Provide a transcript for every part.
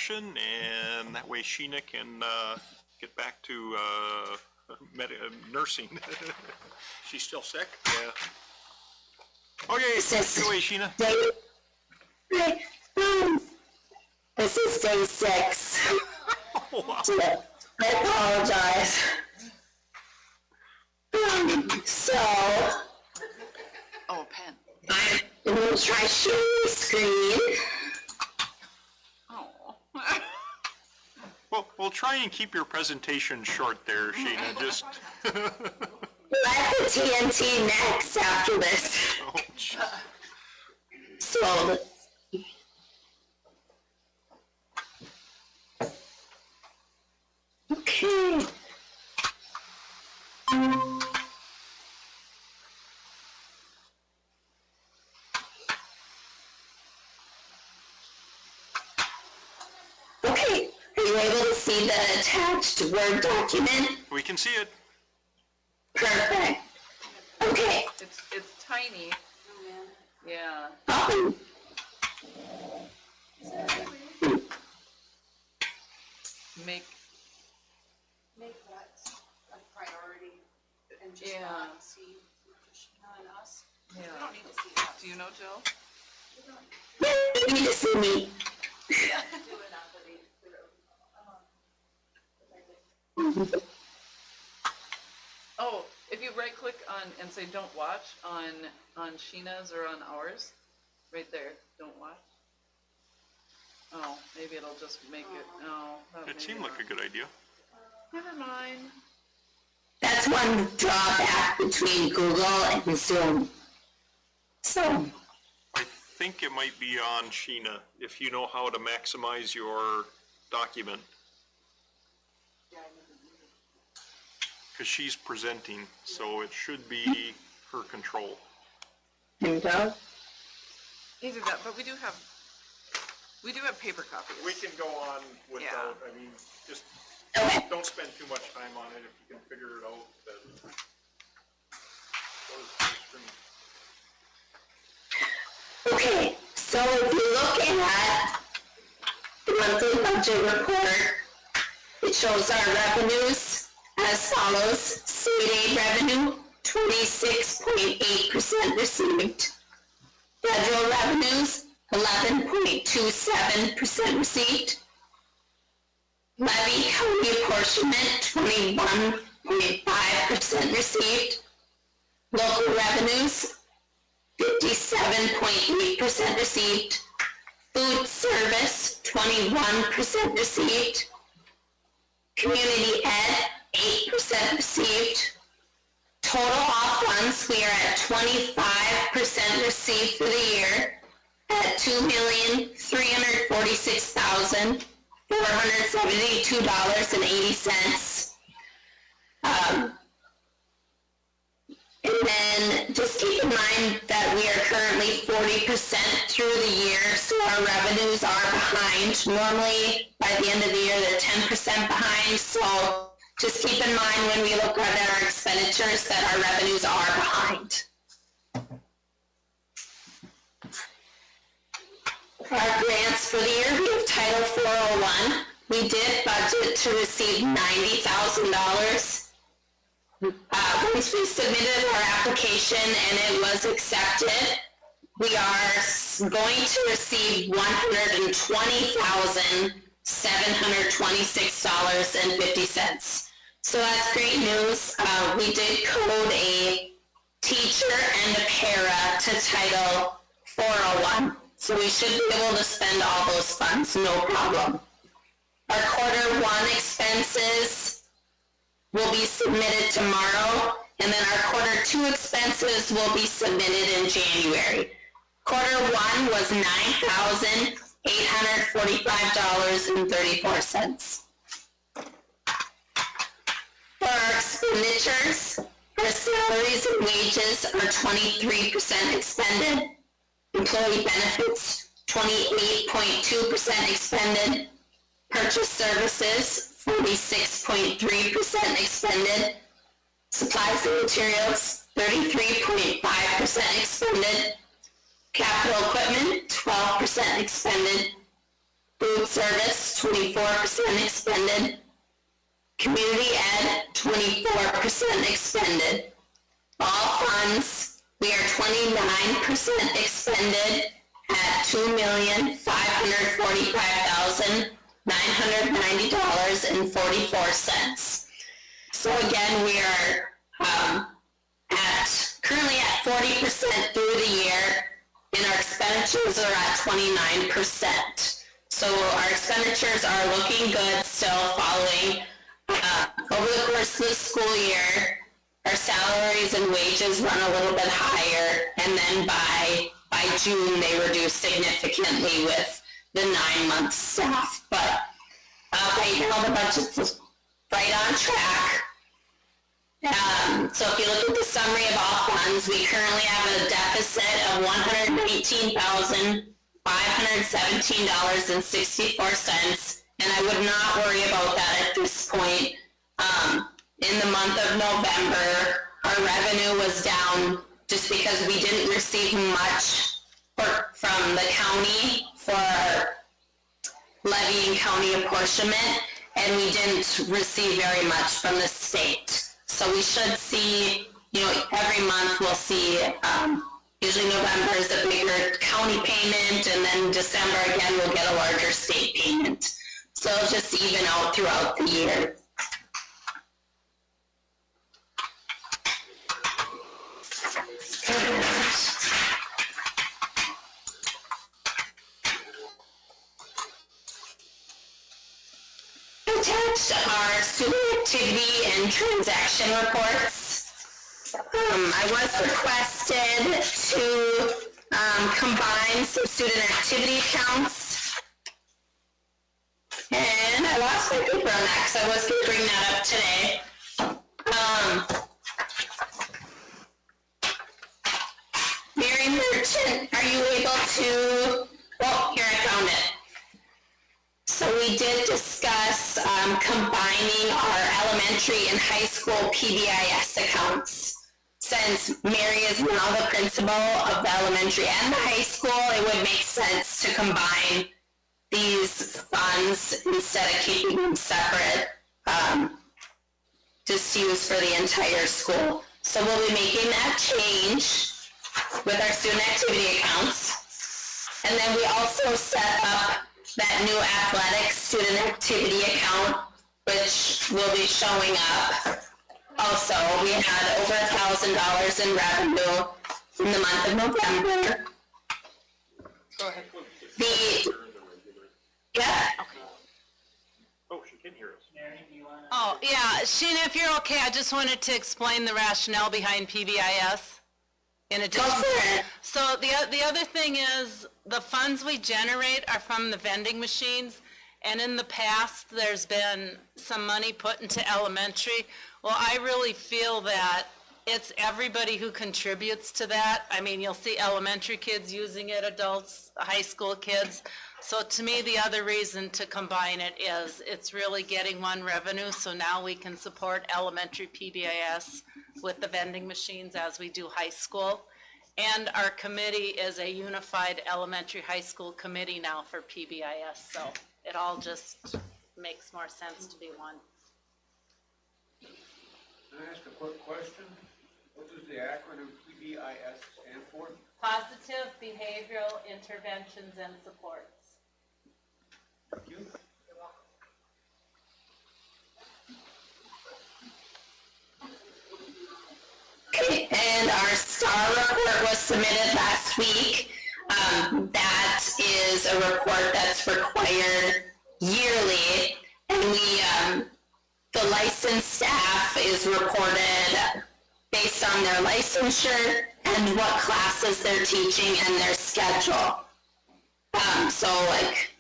session, and that way Sheena can get back to nursing. She's still sick? Yeah. Okay, take it away, Sheena. This is day 6. Oh, wow. I apologize. So, oh, a pen. I'm going to try sharing the screen. Oh. Well, we'll try and keep your presentation short there, Sheena. Just. Let the TNT next after this. Oh, So, okay. Okay, are you able to see the attached Word document? we can see it. Perfect. Okay. It's tiny. Yeah. Make what a priority and just Yeah. not see Sheena and us. Yeah. We don't need to see us. Do you know, Jill? You need to see me. Do it after they Oh, if you right click on and say don't watch on Sheena's or on ours, right there, don't watch. Oh, maybe it'll just make it. Oh, It seemed like a good idea. Never mind. That's one drawback between Google and Zoom. So, I think it might be on Sheena if you know how to maximize your document. Because she's presenting, so it should be her control. there you go. Either that, but we do have paper copies. We can go on without, Yeah. I mean, just Okay. don't spend too much time on it if you can figure it out. Then Okay, so if you look at the monthly budget report, it shows our revenues as follows. State aid revenue, 26.8% received. Federal revenues, 11.27% received. Levy county apportionment, 21.5% received. Local revenues, 57.8% received. Food service, 21% received. Community ed, 8% received. Total all funds, we are at 25% received for the year at $2,346,472.80. And then just keep in mind that we are currently 40% through the year, so our revenues are behind. Normally, by the end of the year, they're 10% behind, so just keep in mind when we look at our expenditures that our revenues are behind. Our grants for the year, we have Title 401. We did budget to receive $90,000. Once we submitted our application and it was accepted, we are going to receive $120,726.50. So that's great news. We did code a teacher and a para to Title 401. So we should be able to spend all those funds, no problem. Our Q1 expenses will be submitted tomorrow, and then our Q2 expenses will be submitted in January. Q1 was $9,845.34. For our expenditures, our salaries and wages are 23% expended. Employee benefits, 28.2% expended. Purchase services, 46.3% expended. Supplies and materials, 33.5% expended. Capital equipment, 12% expended. Food service, 24% expended. Community ed, 24% expended. All funds, we are 29% expended at $2,545,990.44. So again, we are currently at 40% through the year, and our expenditures are at 29%. So our expenditures are looking good still, following over the course of the school year. Our salaries and wages run a little bit higher, and then by June they reduce significantly with the 9-month staff. But right now the budget's right on track. So if you look at the summary of all funds, we currently have a deficit of $118,517.64, and I would not worry about that at this point. In the month of November, our revenue was down just because we didn't receive much from the county for levy and county apportionment, and we didn't receive very much from the state. So we should see, every month we'll see, usually November is a bigger county payment, and then December again we'll get a larger state payment. So it'll just even out throughout the year. Attached are student activity and transaction reports. I was requested to combine some student activity accounts. And I lost my paper on that because I was going to bring that up today. Mary Merchant, are you able to, here I found it. So we did discuss combining our elementary and high school PBIS accounts. Since Mary is now the principal of the elementary and the high school, it would make sense to combine these funds instead of keeping them separate, just used for the entire school. So we'll be making that change with our student activity accounts. And then we also set up that new athletic student activity account, which will be showing up. Also, we had over $1,000 in revenue in the month of November. Go ahead. Oh, she can hear us. Oh, yeah, Sheena, if you're okay, I just wanted to explain the rationale behind PBIS. In addition, so the other thing is the funds we generate are from the vending machines, and in the past there's been some money put into elementary. Well, I really feel that it's everybody who contributes to that. I mean, you'll see elementary kids using it, adults, high school kids. So to me, the other reason to combine it is it's really getting one revenue, so now we can support elementary PBIS with the vending machines as we do high school. And our committee is a unified elementary high school committee now for PBIS, so it all just makes more sense to be one. Can I ask a quick question? What does the acronym PBIS stand for? Positive Behavioral Interventions and Supports. Thank you. Okay, and our STAR report was submitted last week. That is a report that's required yearly, and the licensed staff is reported based on their licensure and what classes they're teaching and their schedule. So like,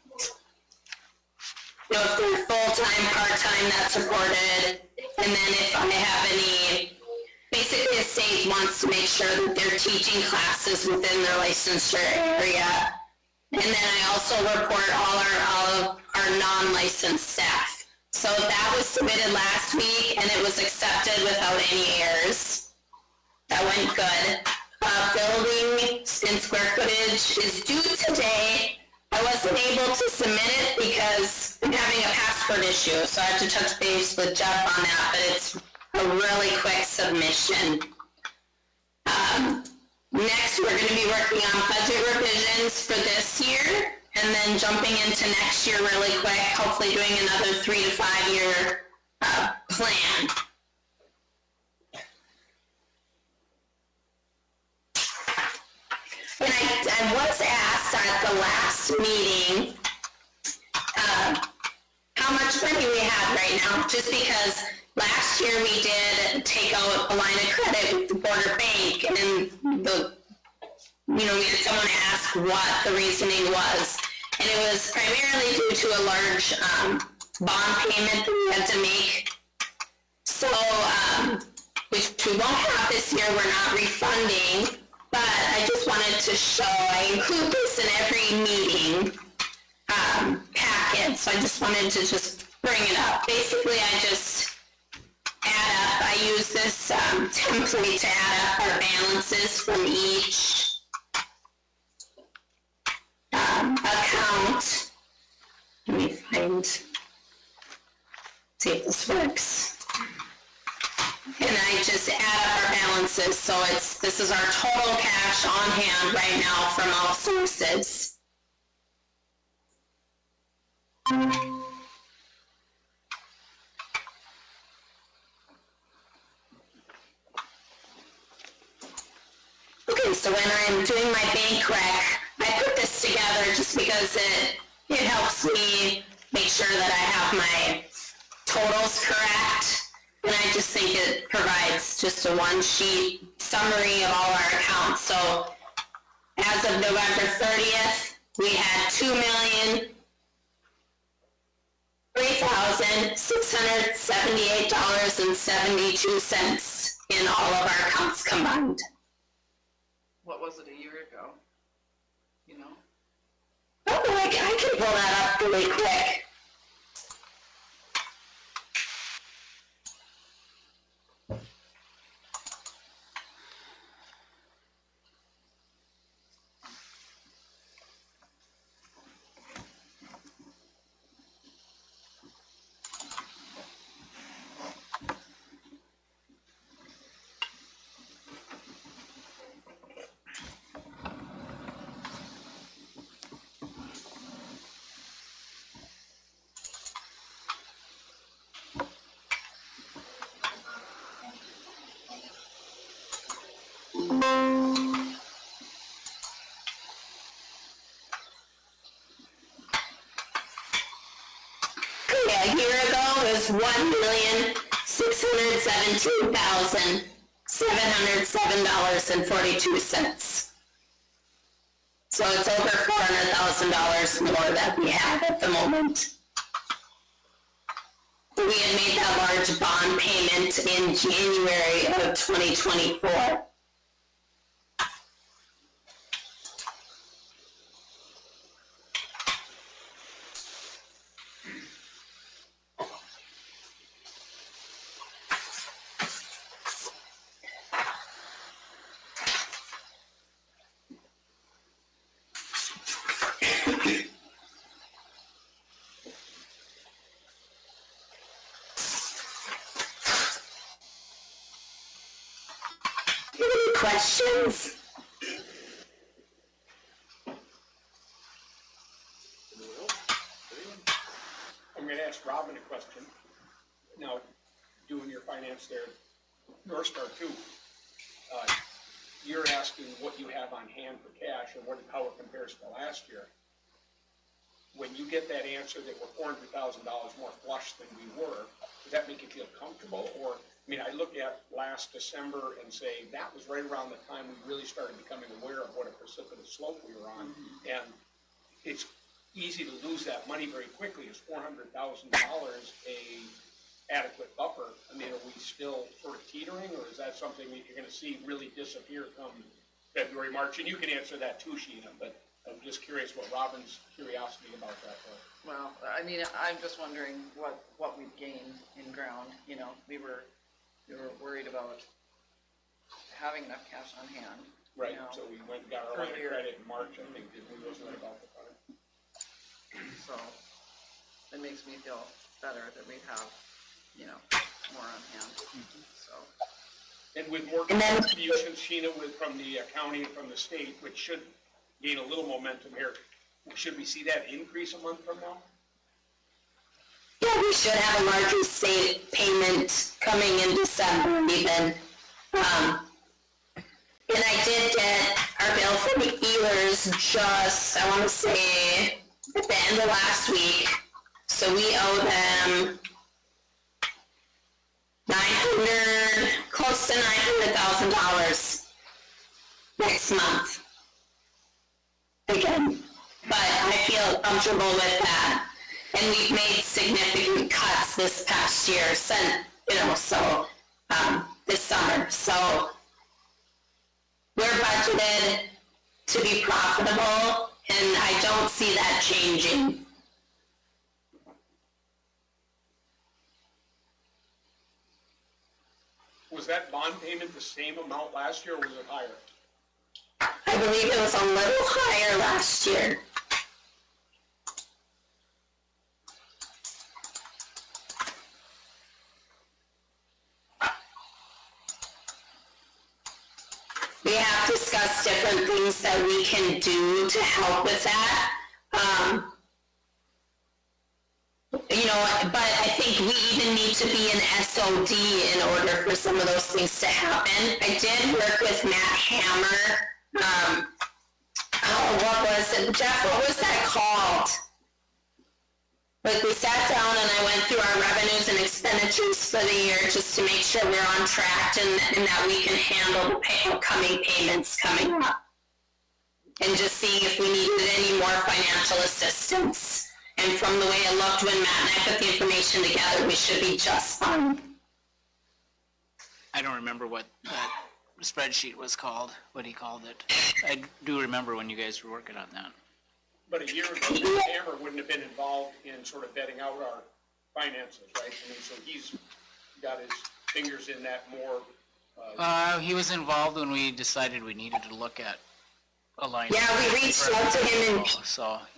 if they're full-time, part-time, that's reported, and then if I have any, basically the state wants to make sure that they're teaching classes within their licensure area. And then I also report all of our non-licensed staff. So that was submitted last week, and it was accepted without any errors. That went good. Building and square footage is due today. I wasn't able to submit it because I'm having a password issue, so I have to touch base with Jeff on that, but it's a really quick submission. Next, we're going to be working on budget revisions for this year, and then jumping into next year really quick, hopefully doing another 3 to 5 year plan. And I was asked at the last meeting how much money we had right now, just because last year we did take out a line of credit with the Border Bank, and we had someone ask what the reasoning was, and it was primarily due to a large bond payment that we had to make. So, which we won't have this year, we're not refunding, but I just wanted to show, I include this in every meeting packet, so I just wanted to just bring it up. Basically, I just add up, I use this template to add up our balances from each account. Let me see if this works. And I just add up our balances, so this is our total cash on hand right now from all sources. Okay, so when I'm doing my bank rec, I put this together just because it helps me make sure that I have my totals correct. And I just think it provides just a one-sheet summary of all our accounts. So as of November 30th, we had $2,003,678.72 in all of our accounts combined. What was it a year ago? You know? Oh, I can pull that up really quick. A year ago is $1,617,707.42. So it's over $400,000 more that we have at the moment. We had made that large bond payment in January of 2024. Any questions? I'm gonna ask Robin a question. Now, doing your finance there, North Star too, you're asking what you have on hand for cash and how it compares to last year. When you get that answer that we're $400,000 more flush than we were, does that make you feel comfortable? Or, I mean, I look at last December and say that was right around the time we really started becoming aware of what a precipitous slope we were on. Mm-hmm. And it's easy to lose that money very quickly. Is $400,000 a adequate buffer? I mean, are we still sort of teetering, or is that something that you're going to see really disappear come February, March? And you can answer that too, Sheena, but I'm just curious what Robin's curiosity about that was. Well, I mean, I'm just wondering what we've gained in ground. You know, we were worried about having enough cash on hand. Right, You know, so we went and got our line of credit in March, I think, didn't we? Wasn't that about the time? So it makes me feel better that we have, more on hand, so. And with more And then- contributions, Sheena, from the county and from the state, which should gain a little momentum here, should we see that increase a month from now? Yeah, we should have a larger state payment coming in December even. And I did get our bill from Ehlers just, I want to say, at the end of last week. So we owe them close to $900,000 next month. Again, but I feel comfortable with that. And we've made significant cuts this past year, this summer. So we're budgeted to be profitable, and I don't see that changing. Was that bond payment the same amount last year, or was it higher? I believe it was a little higher last year. We have discussed different things that we can do to help with that. But I think we even need to be an SOD in order for some of those things to happen. I did work with Matt Hammer. What was it? Jeff, what was that called? Like, we sat down and I went through our revenues and expenditures for the year just to make sure we're on track and that we can handle the upcoming payments coming up. And just seeing if we needed any more financial assistance. And from the way it looked when Matt and I put the information together, we should be just fine. I don't remember what that spreadsheet was called, what he called it. I do remember when you guys were working on that. But a year ago, Matt Hammer wouldn't have been involved in sort of vetting out our finances, right? I mean, so he's got his fingers in that more. He was involved when we decided we needed to look at a line. Yeah, we reached out to him in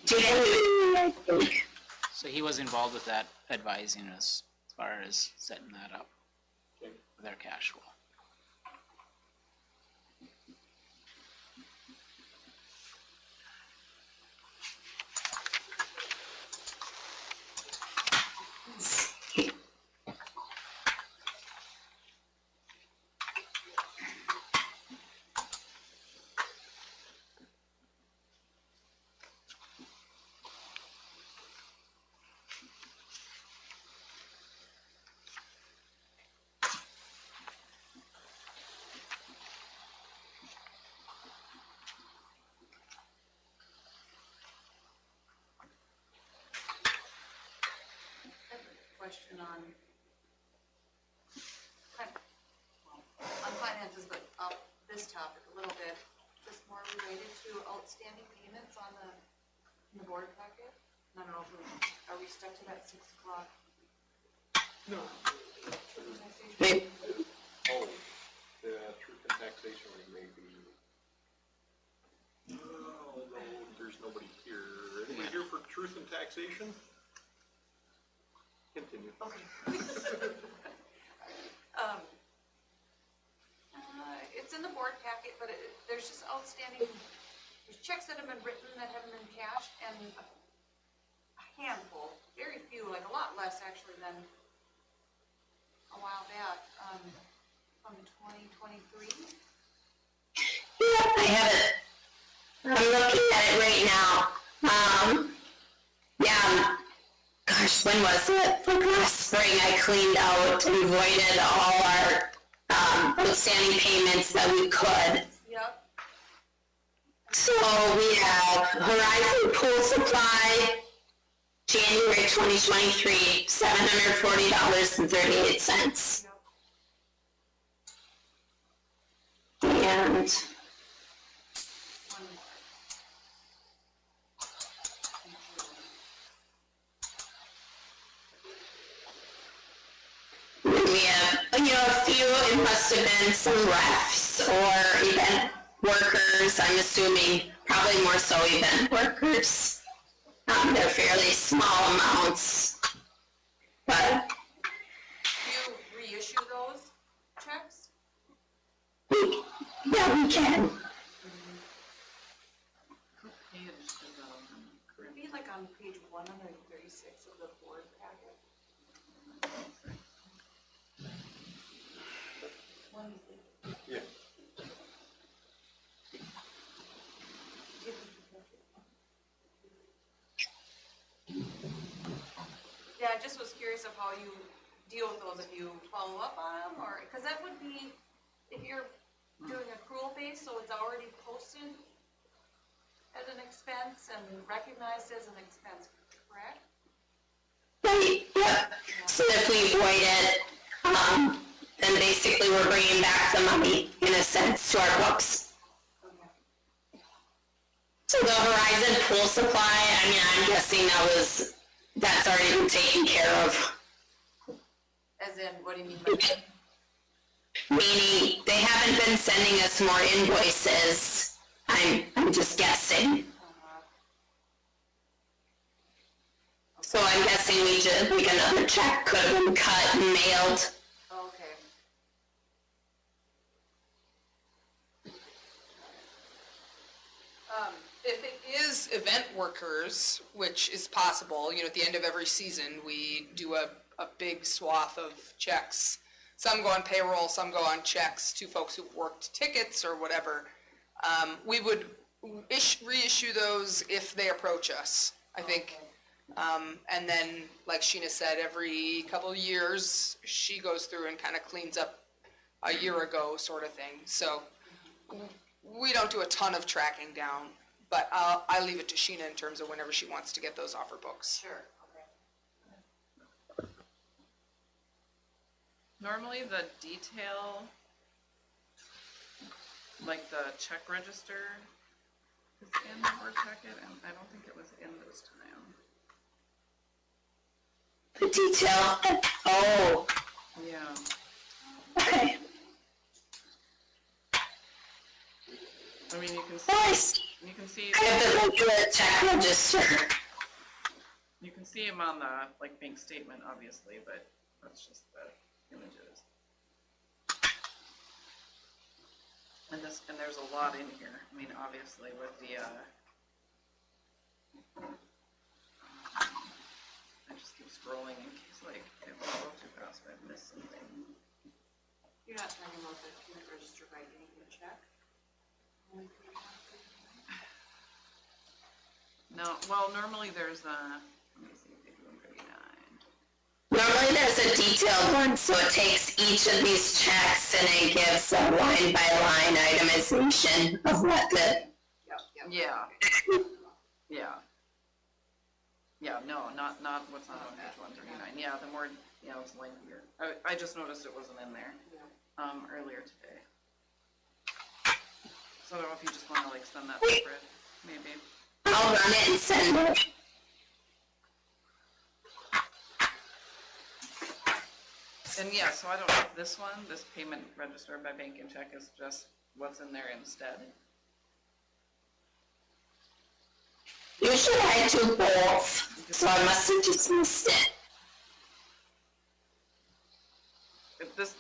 January, I think. So he was involved with that, advising us as far as setting that up with our cash flow. Question on finances, but this topic a little bit, just more related to outstanding payments on the board packet. I don't know if are we stuck to that 6 o'clock? No. Maybe. Oh, the truth and taxation rate may be. Oh, no, there's nobody here. Anybody here for truth and taxation? Continue. Okay. It's in the board packet, but there's just outstanding, there's checks that have been written that haven't been cashed, and a handful, very few, like a lot less actually than a while back, from 2023. Yeah, I have it. I'm looking at it right now. Yeah, gosh, when was it? Like last spring, I cleaned out and voided all our outstanding payments that we could. Yep. So we have Horizon Pool Supply, January 2023, $740.38. Yep. And One we have, a few, it must have been some refs or event workers, I'm assuming, probably more so event workers. They're fairly small amounts, but Do you reissue those checks? yeah, we can. What page is that on? It'd be like on page 136 of the board packet. Yeah. Yeah, I just was curious of how you deal with those, if you follow up on them, or, because that would be, if you're doing accrual base, so it's already posted as an expense and recognized as an expense, correct? Right, yep. So if we void it, then basically we're bringing back the money, in a sense, to our books. Okay. So the Horizon pool supply, I mean, I'm guessing that's already been taken care of. As in, what do you mean by that? Meaning, they haven't been sending us more invoices. I'm just guessing. So I'm guessing we just, like, another check could have been cut and mailed. Okay. If it is event workers, which is possible, at the end of every season, we do a big swath of checks. Some go on payroll, some go on checks to folks who've worked tickets or whatever. We would reissue those if they approach us, I think. And then, like Sheena said, every couple of years, she goes through and kind of cleans up a year ago sort of thing. So we don't do a ton of tracking down, but I leave it to Sheena in terms of whenever she wants to get those offer books. Sure, okay. Normally the detail, like the check register, is in the board packet, and I don't think it was in this time. The detail, oh, Yeah. okay. I mean, you can Oh, I see, see. you can see, I have the regular check register. you can see them on the, like, bank statement, obviously, but that's just the images. And there's a lot in here. I mean, obviously with the, I just keep scrolling in case, like, it will go too fast, but I missed something. You're not talking about the payment register by bank and check? No, well, normally there's a, let me see, page 139. Normally there's a detailed one, so it takes each of these checks and it gives a line by line itemization of what the, Yeah. Yeah. Yeah, no, not what's on page 139. Yeah, the more, it's lengthier. I just noticed it wasn't in there, earlier today. So I don't know if you just wanna like send that separate, maybe. I'll run it and send it. And yeah, so I don't know if this payment register by bank and check is just what's in there instead. Usually I do both, so I must have just missed it. If this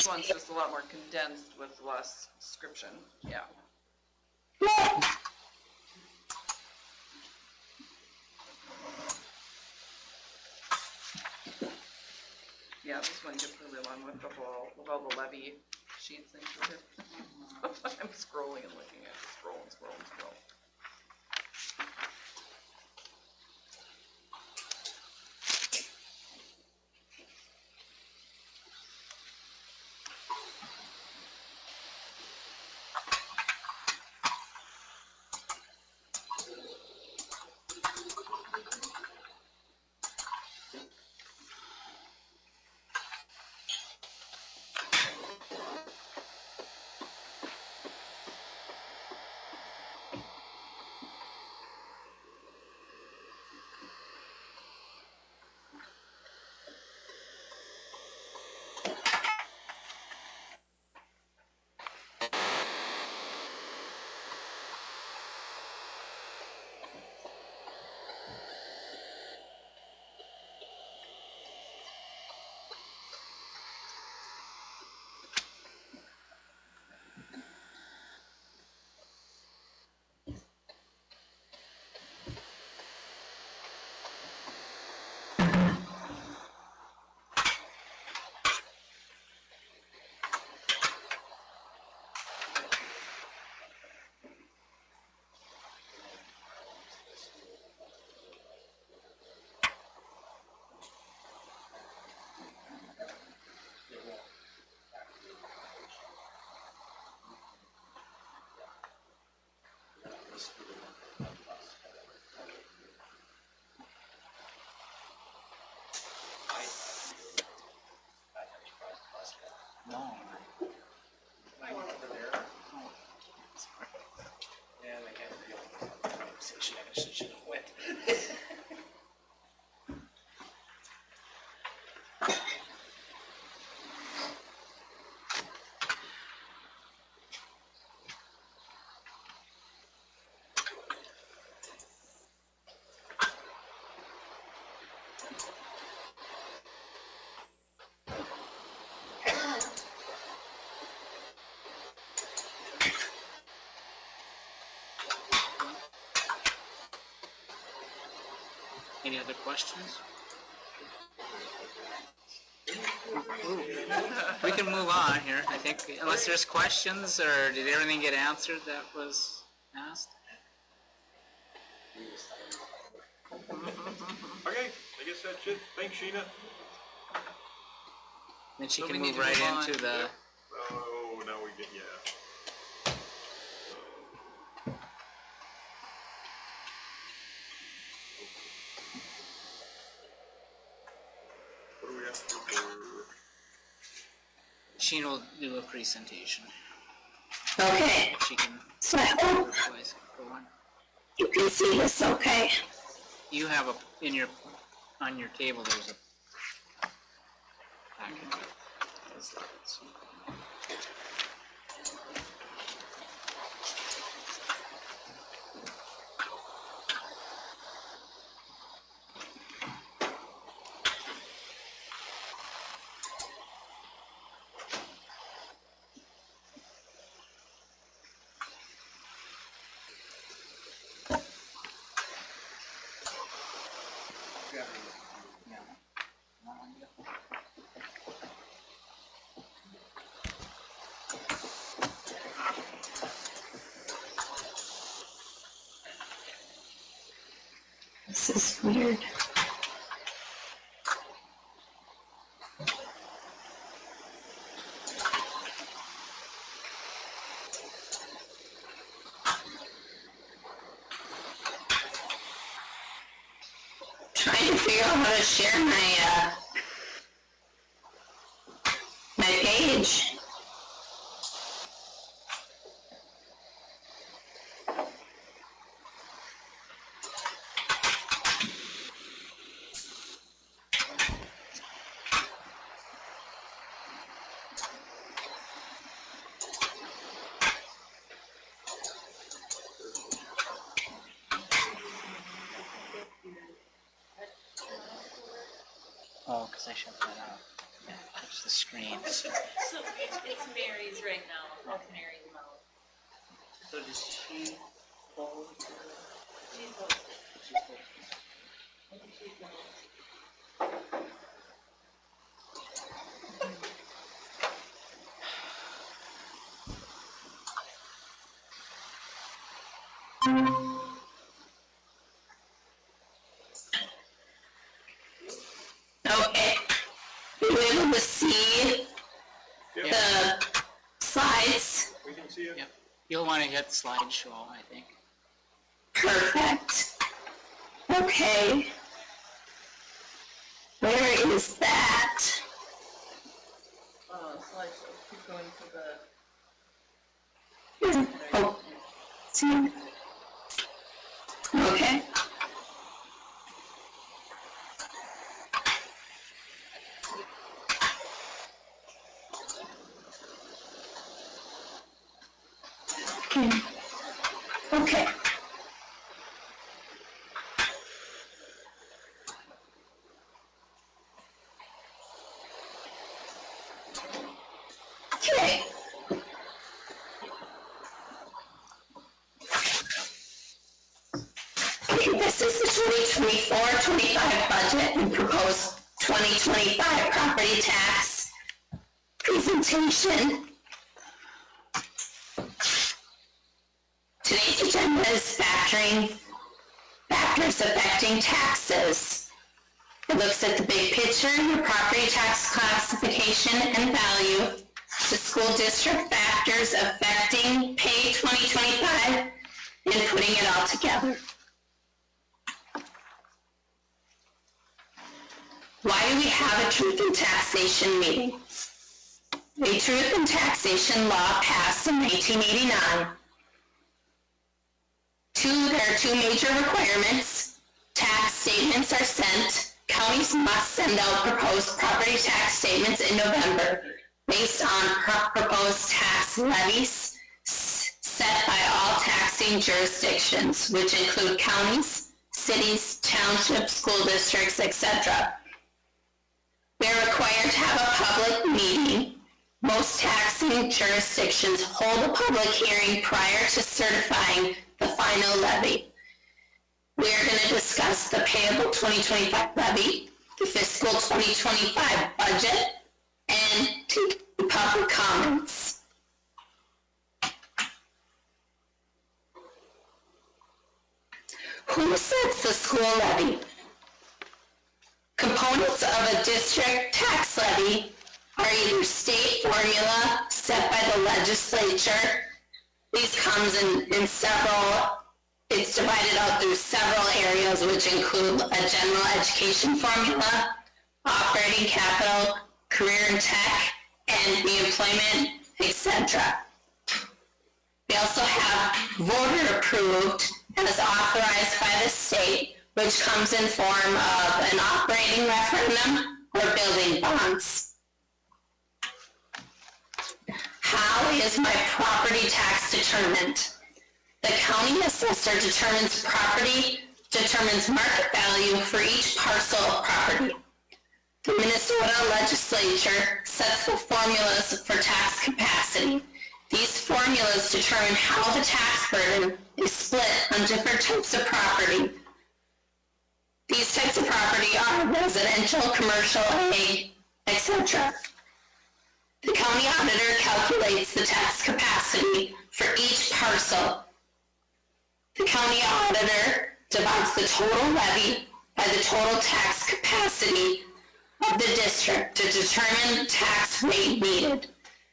one's just a lot more condensed with less description, yeah. Yeah. Yeah, this one gets really long with all the levy sheets included. I'm scrolling and looking at it, scroll and scroll and scroll. Any other questions? We can move on here, I think, unless there's questions, or did everything get answered that was asked? Okay, I guess that's it. Thanks, Sheena. Then she So can we need move to right move on. into the, Oh, now we get, yeah. What do we have to do for? Sheena will do a presentation. Okay, She can so I hope replace for one. you can see this okay. You have a, in your, on your table, there's a packet. This is weird. Trying to figure out how to share my page. Oh, because I shut that out. Yeah, touch the screen. So it's Mary's right now. That's Mary's mouth. So does she hold? She's hosting. I think she's the host. Okay. You able to see Yep, the slides? we can see it. Yep. You'll want to hit slideshow, I think. Perfect. Okay. Where is that? Slideshow, keep going to the. Oh, see? Okay. Okay. Okay. Okay, this is the 2024-25 budget and proposed 2025 property tax presentation. Today's agenda is factors affecting taxes. It looks at the big picture, your property tax classification and value, the school district factors affecting pay 2025, and putting it all together. Why do we have a truth in taxation meeting? A truth in taxation law passed in 1989. There are two major requirements. Tax statements are sent. Counties must send out proposed property tax statements in November based on proposed tax levies set by all taxing jurisdictions, which include counties, cities, townships, school districts, etc. We are required to have a public meeting. Most taxing jurisdictions hold a public hearing prior to certifying the final levy. we are going to discuss the payable 2025 levy, the fiscal 2025 budget, and take public comments. Who sets the school levy? Components of a district tax levy are either state formula set by the legislature. These comes in several, it's divided out through several areas, which include a general education formula, operating capital, career and tech, and the employment, etc. We also have voter approved as authorized by the state, which comes in form of an operating referendum or building bonds. How is my property tax determined? The county assessor determines market value for each parcel of property. The Minnesota legislature sets the formulas for tax capacity. These formulas determine how the tax burden is split on different types of property. These types of property are residential, commercial, ag, etc. The county auditor calculates the tax capacity for each parcel. The county auditor divides the total levy by the total tax capacity of the district to determine the tax rate needed.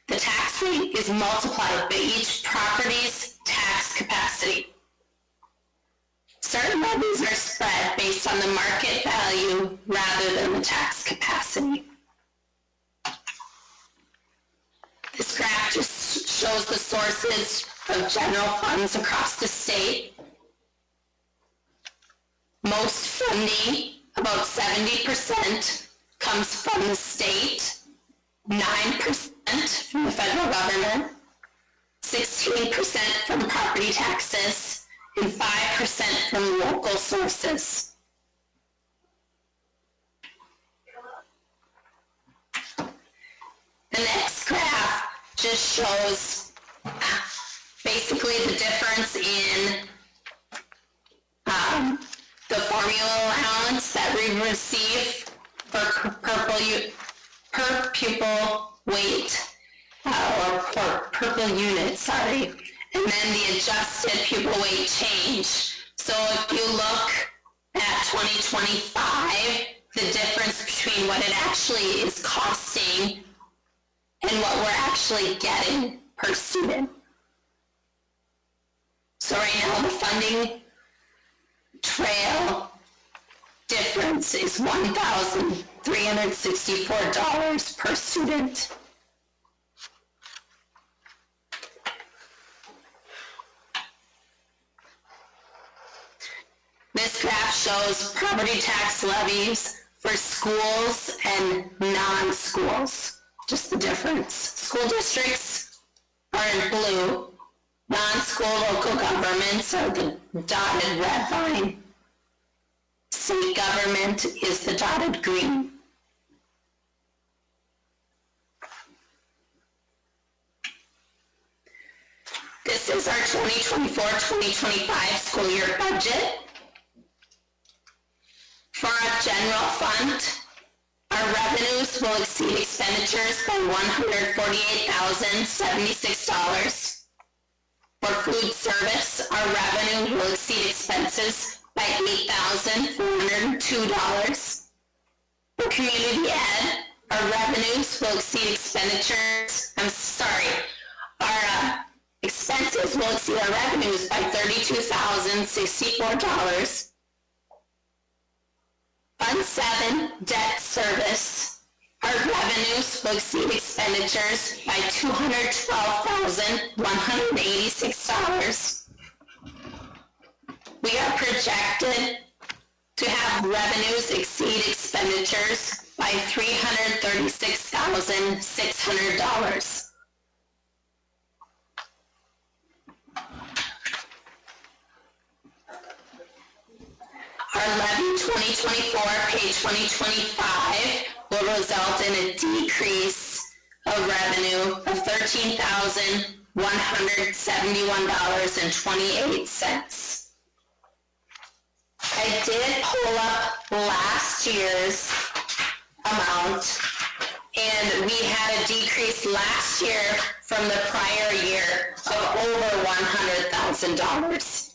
The tax rate is multiplied by each property's tax capacity. Certain levies are spread based on the market value rather than the tax capacity. This graph just shows the sources of general funds across the state. Most funding, about 70%, comes from the state, 9% from the federal government, 16% from property taxes, and 5% from local sources. The next graph just shows basically the difference in the formula allowance that we receive per pupil weight, or per pupil unit, sorry, and then the adjusted pupil weight change. So if you look at 2025, the difference between what it actually is costing and what we're actually getting per student. So right now the funding trail difference is $1,364 per student. This graph shows property tax levies for schools and non-schools, just the difference. School districts are in blue, non-school local governments are the dotted red line. State government is the dotted green. This is our 2024-2025 school year budget. For our general fund, our revenues will exceed expenditures by $148,076. For food service, our revenue will exceed expenses by $8,402. For community ed, our revenues will exceed expenditures, our expenses will exceed our revenues by $32,064. Fund 7, debt service, our revenues will exceed expenditures by $212,186. We are projected to have revenues exceed expenditures by $336,600. Our levy 2024, page 2025, will result in a decrease of revenue of $13,171.28. I did pull up last year's amount, and we had a decrease last year from the prior year of over $100,000.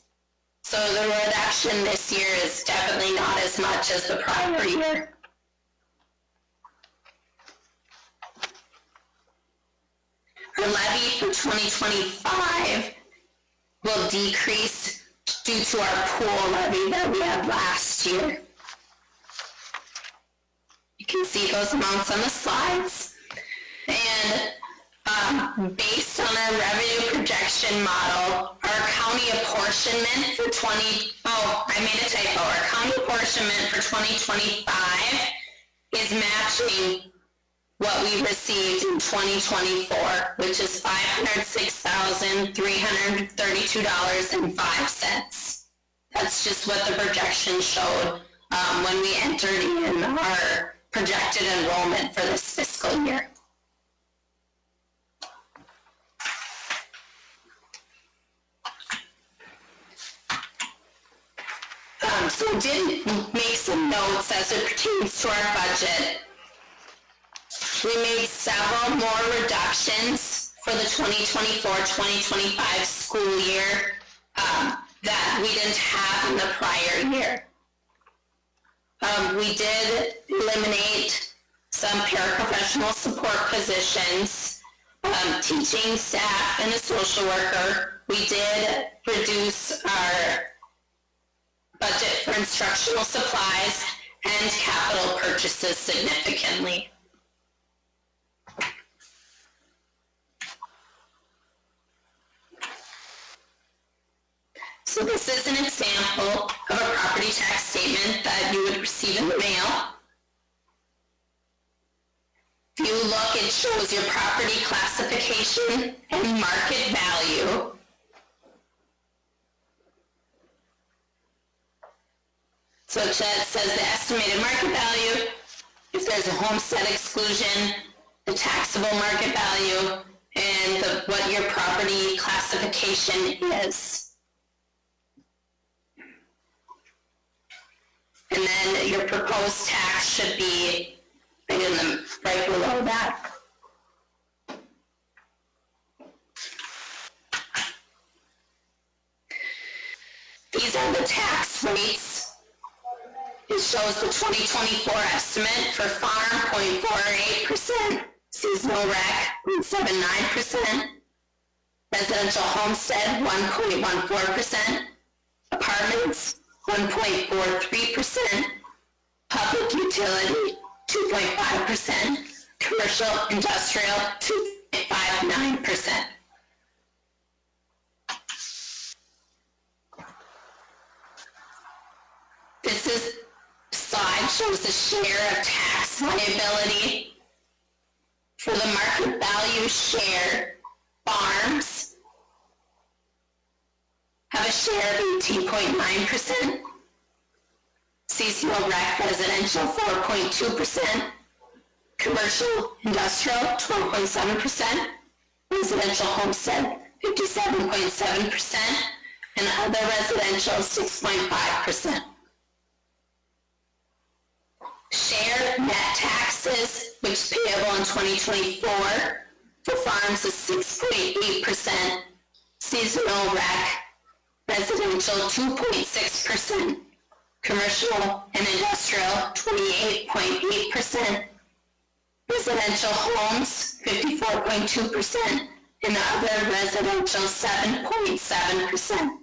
So the reduction this year is definitely not as much as the prior year. Our levy for 2025 will decrease due to our pool levy that we had last year. You can see those amounts on the slides. And based on our revenue projection model, our county apportionment for I made a typo. Our county apportionment for 2025 is matching what we received in 2024, which is $506,332.05. That's just what the projection showed when we entered in our projected enrollment for this fiscal year. So I did make some notes as it pertains to our budget. We made several more reductions for the 2024-2025 school year that we didn't have in the prior year. We did eliminate some paraprofessional support positions, teaching staff and a social worker. We did reduce our budget for instructional supplies and capital purchases significantly. So this is an example of a property tax statement that you would receive in the mail. If you look, it shows your property classification and market value. So it says the estimated market value, if there's a homestead exclusion, the taxable market value, and what your property classification is. And then your proposed tax should be right below that. These are the tax rates. It shows the 2024 estimate for farm, 0.48%, seasonal rec, 0.79%, residential homestead, 1.14%, apartments, 1.43%, public utility, 2.5%, commercial industrial, 2.59%. This slide shows the share of tax liability. For the market value share, farms have a share of 18.9%, seasonal rec residential 4.2%, commercial industrial 12.7%, residential homestead 57.7%, and other residential 6.5%. Share net taxes, which is payable in 2024, for farms is 6.8%, seasonal rec, residential 2.6%, commercial and industrial 28.8%, residential homes 54.2%, and other residential 7.7%.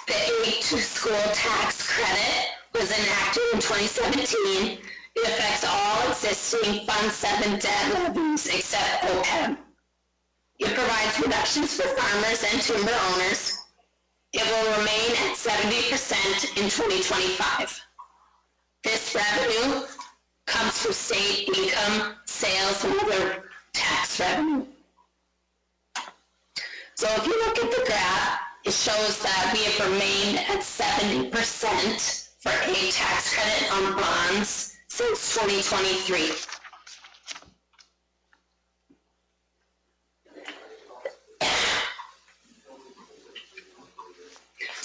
The aid to school tax credit was enacted in 2017. It affects all existing Fund 7 debt levies except OPEB. It provides reductions for farmers and timber owners. It will remain at 70% in 2025. This revenue comes from state income, sales, and other tax revenue. So if you look at the graph, it shows that we have remained at 70% for a tax credit on bonds since 2023.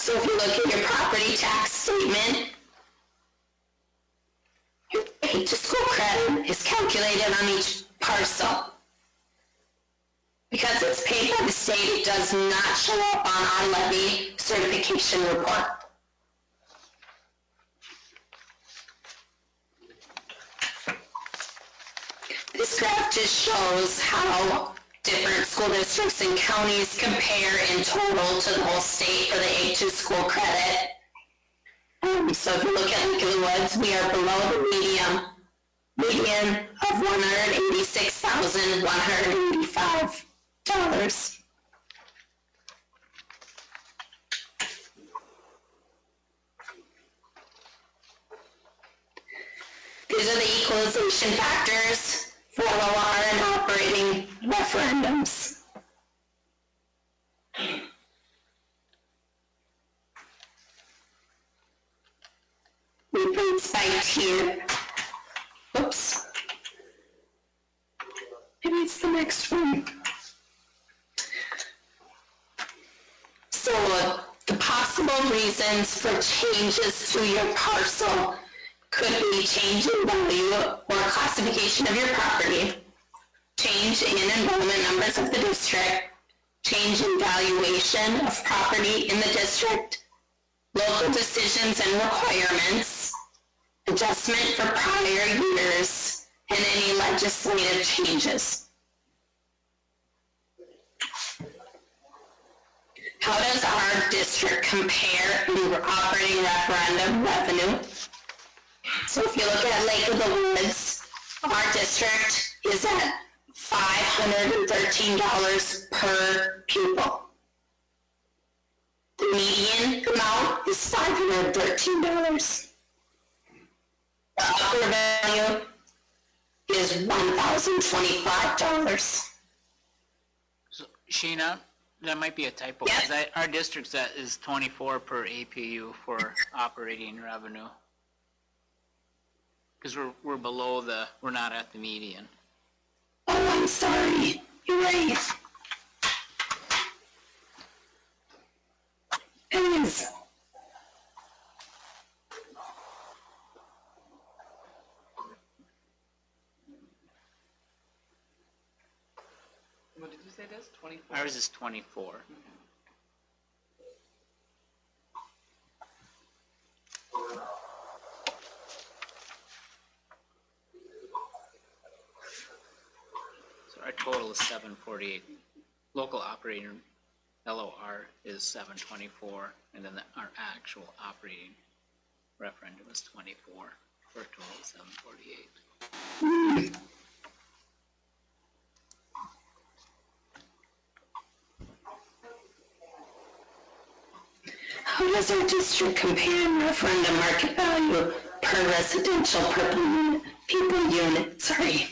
So if you look at your property tax statement, your rate to school credit is calculated on each parcel. Because it's paid by the state, it does not show up on our levy certification report. This graph just shows how different school districts and counties compare in total to the whole state for the A2 school credit. So if you look at Lake of the Woods, we are below the median of $186,185. These are the equalization factors for OR and operating referendums. We bring spiked here. Oops. Maybe it's the next one. So the possible reasons for changes to your parcel could be change in value or classification of your property, change in enrollment numbers of the district, change in valuation of property in the district, local decisions and requirements, adjustment for prior years, and any legislative changes. How does our district compare in operating referendum revenue? So if you look at Lake of the Woods, our district is at $513 per pupil. The median amount is $513. The upper value is $1,025. So, Sheena, that might be a typo. Yes. 'Cause our district's is 24 per APU for operating revenue. Because we're below we're not at the median. Oh, I'm sorry. You're right. It is. What did you say it is, 24? Ours is 24. So our total is 748. Local operating LOR is 724, and then our actual operating referendum is 24, for a total of 748. How does our district compare in referendum market value per residential per people unit? Sorry.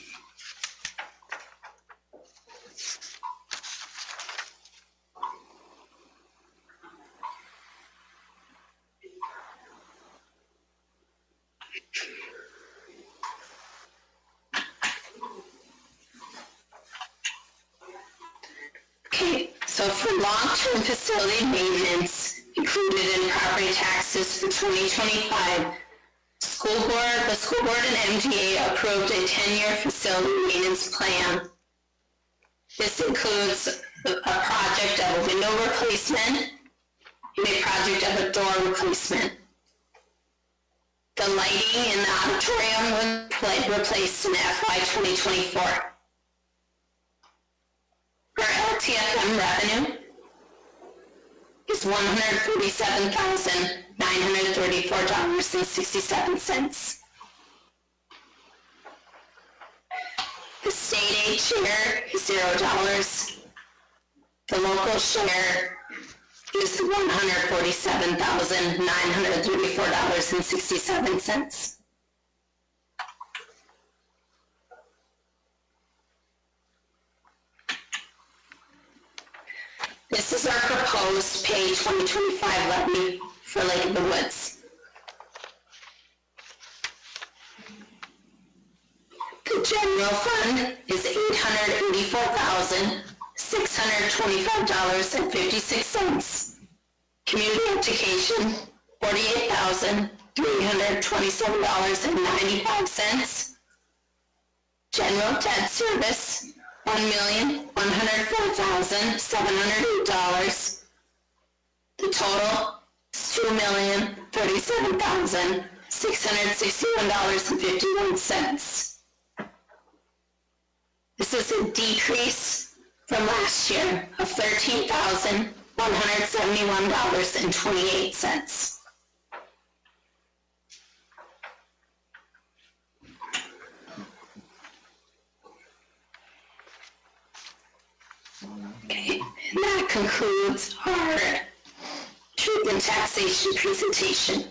Okay, so for long-term facility maintenance included in property taxes for 2025, the school board and MDA approved a 10-year facility maintenance plan. This includes a project of a window replacement and a project of a door replacement. The lighting in the auditorium was replaced in FY 2024. Our LTFM revenue is $147,934.67. The state aid share is $0. The local share is $147,934.67. This is our proposed pay 2025 levy for Lake of the Woods. The general fund is $884,625.56. Community Education, $48,327.95. General debt service, $1,104,708. The total is $2,037,661.51. This is a decrease from last year of $13,171.28. Okay, and that concludes our truth and taxation presentation.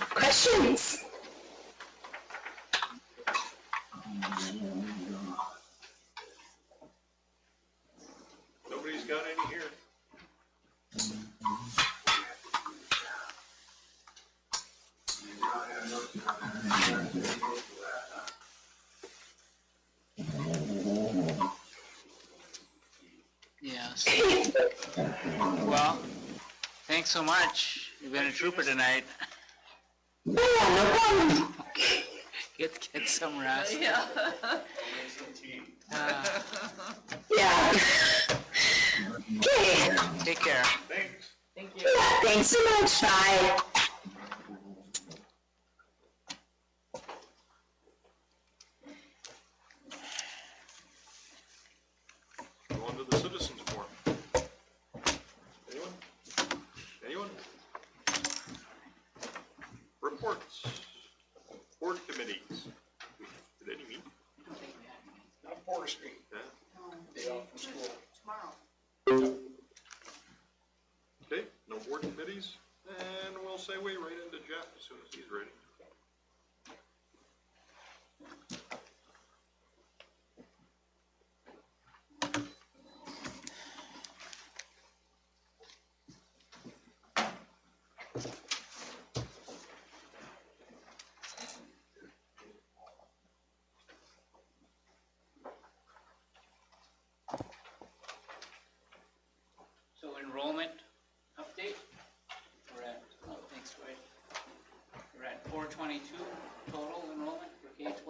Questions? Nobody's got any here. Yes. Well, thanks so much. You've been a trooper tonight. Yeah, no problem. Get some rest. Yeah. Yeah. Okay. Take care. Thanks. Thank you. Yeah, thanks so much. Bye. Go on to the citizens forum. Anyone? Anyone? Reports. Board committees. Did any meet? Not forestry, Yeah. day off from school. Tomorrow. Okay, no board committees, and we'll segue right into Jeff as soon as he's ready. So enrollment update, we're at, oh, thanks, Roy. We're at 422 total enrollment for K-12.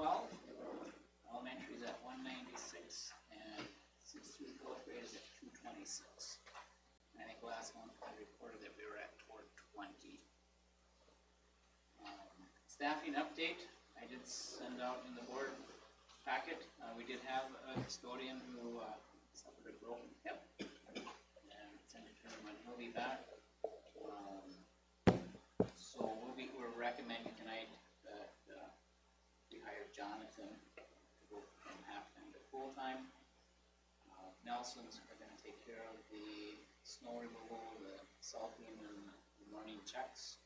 Elementary is at 196, and 6th through 4th grade is at 226. I think last month I reported that we were at 420. Staffing update, I did send out in the board packet. We did have a custodian who suffered a broken hip. When he'll be back. So we're recommending tonight that we hire Jonathan to go from half-time to full-time. Nelson's are gonna take care of the snow removal, the salting, and the morning checks.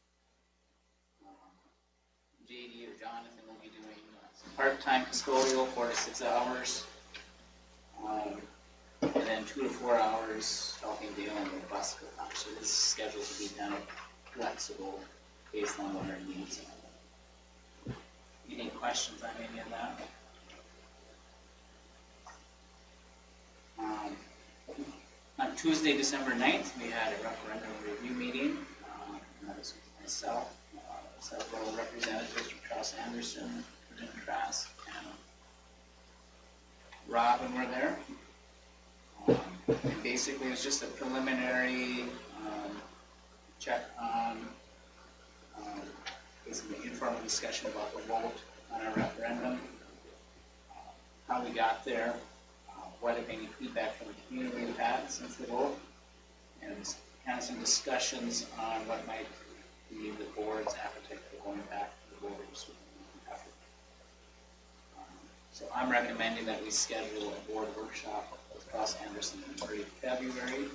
JD or Jonathan will be doing some part-time custodial, 4 to 6 hours. And then 2 to 4 hours helping Dale on the bus go up. So his schedule will be kind of flexible based on what our needs are. Any questions on any of that? On Tuesday, December 9th, we had a referendum review meeting. That was with myself, several representatives from Trask Anderson, Trask, and Robin were there. And basically, it was just a preliminary check on basically informal discussion about the vote on our referendum, how we got there, what if any feedback from the community we've had since the vote, and kind of some discussions on what might be the board's appetite for going back to the voters. So I'm recommending that we schedule a board workshop with Trask Anderson in early February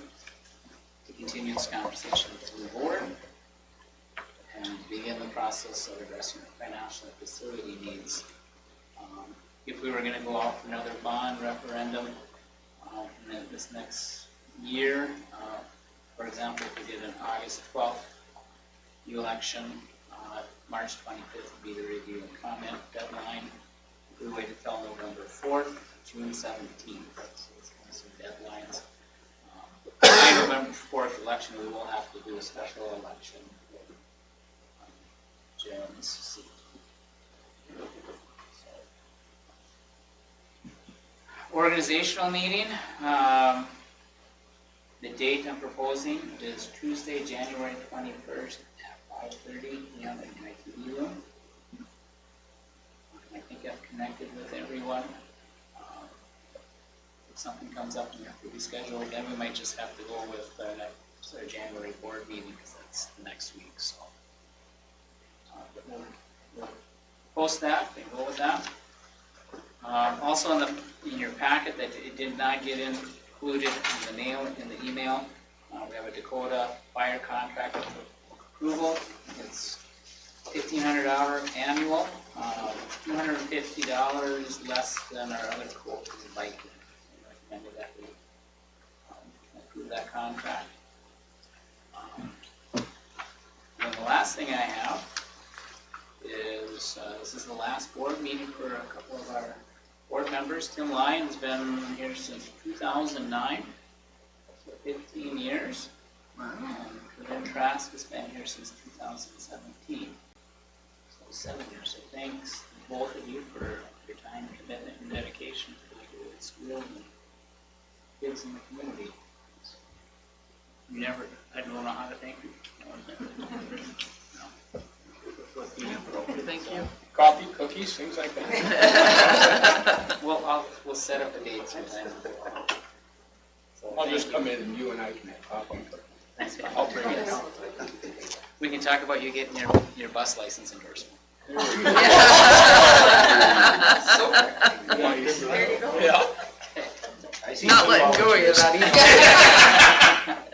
to continue this conversation with the board and begin the process of addressing the financial and facility needs. If we were going to go out for another bond referendum in this next year, for example, if we did an August 12th election, March 25th would be the review and comment deadline. If we waited till November 4th, June 17th. So it's kind of some deadlines. By November 4th election, we will have to do a special election for Jim's seat. Organizational meeting, the date I'm proposing is Tuesday, January 21st at 5:30 p.m. in my TV room. I think I've connected with everyone. If something comes up and we have to reschedule, then we might just have to go with our January board meeting because that's next week. So but we'll post that and go with that. Also in your packet that it did not get included in the email, we have a Dakota fire contract approval. It's $1,500 annual, $250 less than our other quote in Viking. I recommended that we approve that contract. And the last thing I have is this is the last board meeting for a couple of our board members. Tim Lyon's been here since 2009, so 15 years. And Corinne Trask has been here since 2017, so 7 years. So thanks to both of you for your time, commitment, and dedication to the school and kids in the community. I don't know how to thank you. Thank you. Coffee, cookies, things like that. We'll set up a date sometime. So I'll thank just you. come in and you and I can have coffee. Thanks, Bob. I'll bring it. We can talk about you getting your bus license endorsement. Yeah. Not letting go of you that easy.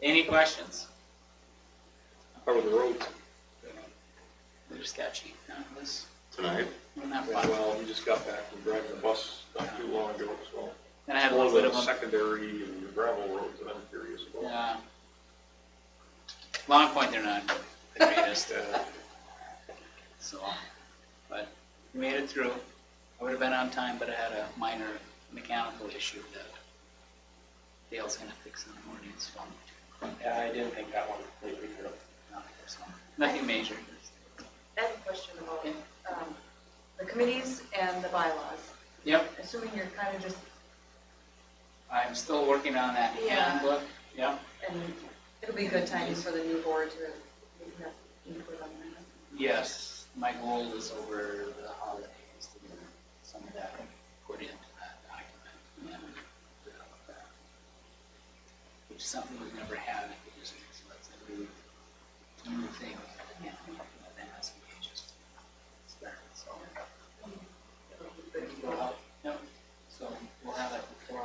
Any questions? How are the roads They're sketchy. This, tonight? not fun. Well, we just got back from driving the bus not too long ago, so. And I had a One little of bit the of a, secondary and gravel roads that I'm curious about. Long Point, they're not the greatest. Yeah. So, but we made it through. I would have been on time, but I had a minor mechanical issue that Dale's gonna fix in the morning, so. Yeah, I didn't think that one completely through. So, nothing major. I have a question about, the committees and the bylaws. Yep, Assuming you're kind of just, I'm still working on that Yeah. handbook. Yep. and it'll be a good time for the new board to have input on that. Yes, my goal is over the holidays to get some of that put into that document and develop that. Which is something we've never had in the district, so that's a new thing. Yeah, that has to be just started, so. Yep, so we'll have that before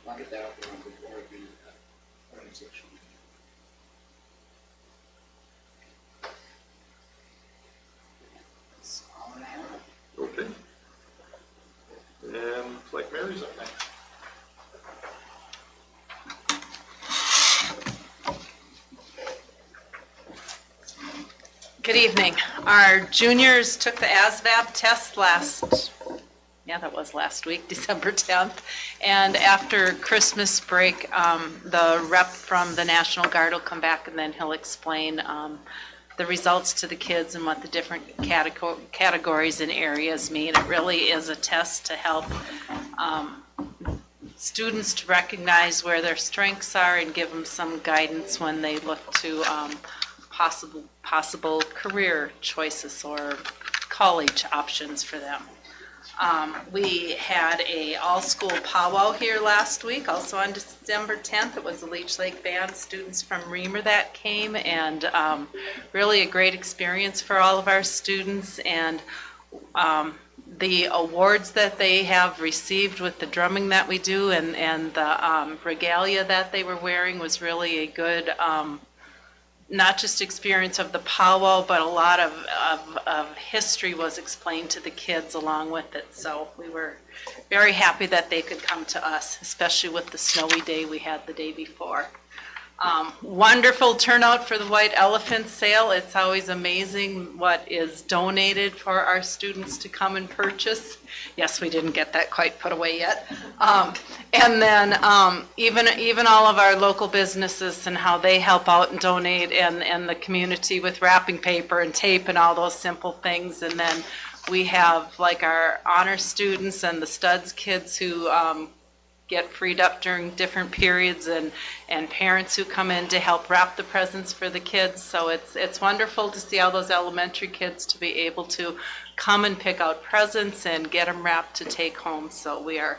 I'll get that up before the organization. That's all I have. Okay. And looks like Mary's up next. Good evening. Our juniors took the ASVAB test last week, December 10th. And after Christmas break, the rep from the National Guard will come back and then he'll explain the results to the kids and what the different categories and areas mean. It really is a test to help students to recognize where their strengths are and give them some guidance when they look to possible career choices or college options for them. We had a all-school powwow here last week, also on December 10th. It was the Leech Lake Band students from Reamer that came, and really a great experience for all of our students. And the awards that they have received with the drumming that we do and the regalia that they were wearing was really a good not just experience of the powwow, but a lot of history was explained to the kids along with it. So we were very happy that they could come to us, especially with the snowy day we had the day before. Wonderful turnout for the White Elephant Sale. It's always amazing what is donated for our students to come and purchase. Yes, we didn't get that quite put away yet. And then even all of our local businesses and how they help out and donate, and the community with wrapping paper and tape and all those simple things. And then we have like our honor students and the studs kids who get freed up during different periods, and parents who come in to help wrap the presents for the kids. So it's wonderful to see all those elementary kids to be able to come and pick out presents and get them wrapped to take home. So we are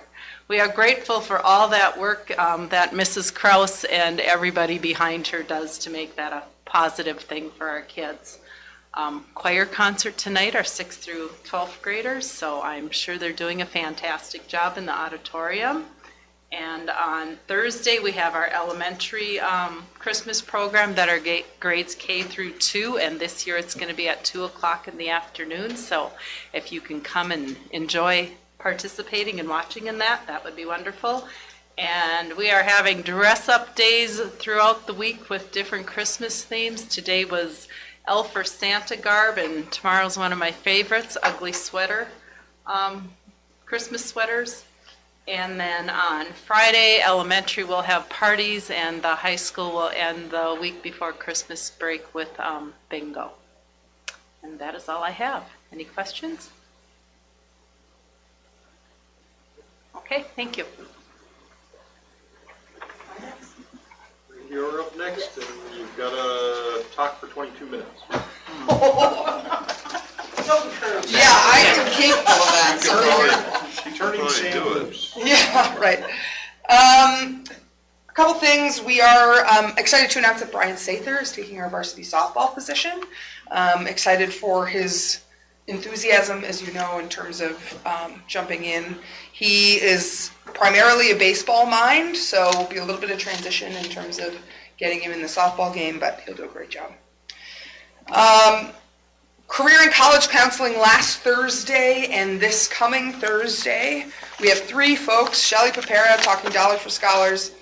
grateful for all that work that Mrs. Kraus and everybody behind her does to make that a positive thing for our kids. Choir concert tonight, our 6th through 12th graders, so I'm sure they're doing a fantastic job in the auditorium. And on Thursday, we have our elementary Christmas program that are grades K through 2, and this year it's going to be at 2 o'clock in the afternoon. So if you can come and enjoy participating and watching in that, that would be wonderful. And we are having dress-up days throughout the week with different Christmas themes. Today was Elf or Santa garb, and tomorrow's one of my favorites, ugly sweater, Christmas sweaters. And then on Friday, elementary will have parties, and the high school will end the week before Christmas break with bingo. And that is all I have. Any questions? Okay, thank you. You're up next, and you've got to talk for 22 minutes. Yeah, I am capable of that, so. Turning Sam. Yeah, right. A couple things. We are excited to announce that Brian Sather is taking our varsity softball position. Excited for his enthusiasm, as you know, in terms of jumping in. He is primarily a baseball mind, so it'll be a little bit of transition in terms of getting him in the softball game, but he'll do a great job. Career and college counseling last Thursday and this coming Thursday. We have 3 folks, Shelly Papera talking Dollars for Scholars,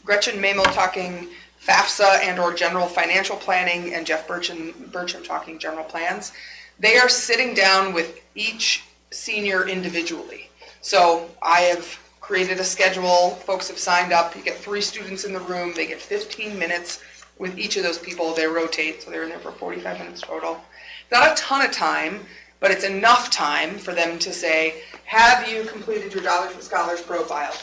Gretchen Mamo talking FAFSA and or general financial planning, and Jeff Burcham talking general plans. They are sitting down with each senior individually. So I have created a schedule, folks have signed up, you get 3 students in the room, they get 15 minutes with each of those people, they rotate, so they're in there for 45 minutes total. Not a ton of time, but it's enough time for them to say, have you completed your Dollars for Scholars profile?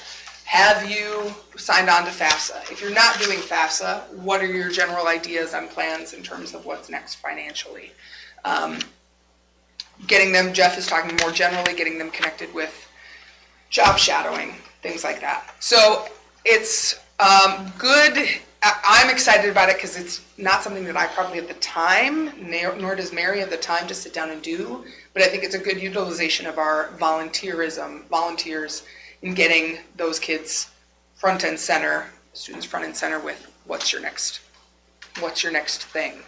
Have you signed on to FAFSA? If you're not doing FAFSA, what are your general ideas and plans in terms of what's next financially? Getting them, Jeff is talking more generally, getting them connected with job shadowing, things like that. So it's good. I'm excited about it because it's not something that I probably have the time, nor does Mary have the time to sit down and do, but I think it's a good utilization of our volunteers in getting those kids front and center, students front and center with what's your next thing.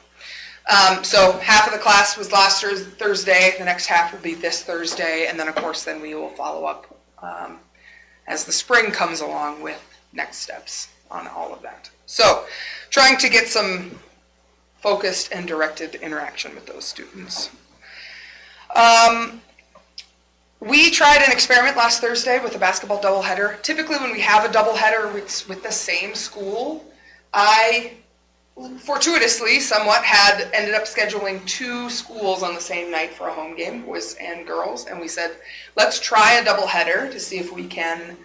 So half of the class was last Thursday, the next half will be this Thursday, and then of course then we will follow up as the spring comes along with next steps on all of that. So, trying to get some focused and directed interaction with those students. We tried an experiment last Thursday with a basketball doubleheader. Typically when we have a doubleheader with the same school, I fortuitously somewhat had ended up scheduling 2 schools on the same night for a home game, boys and girls, and we said, let's try a doubleheader to see if we can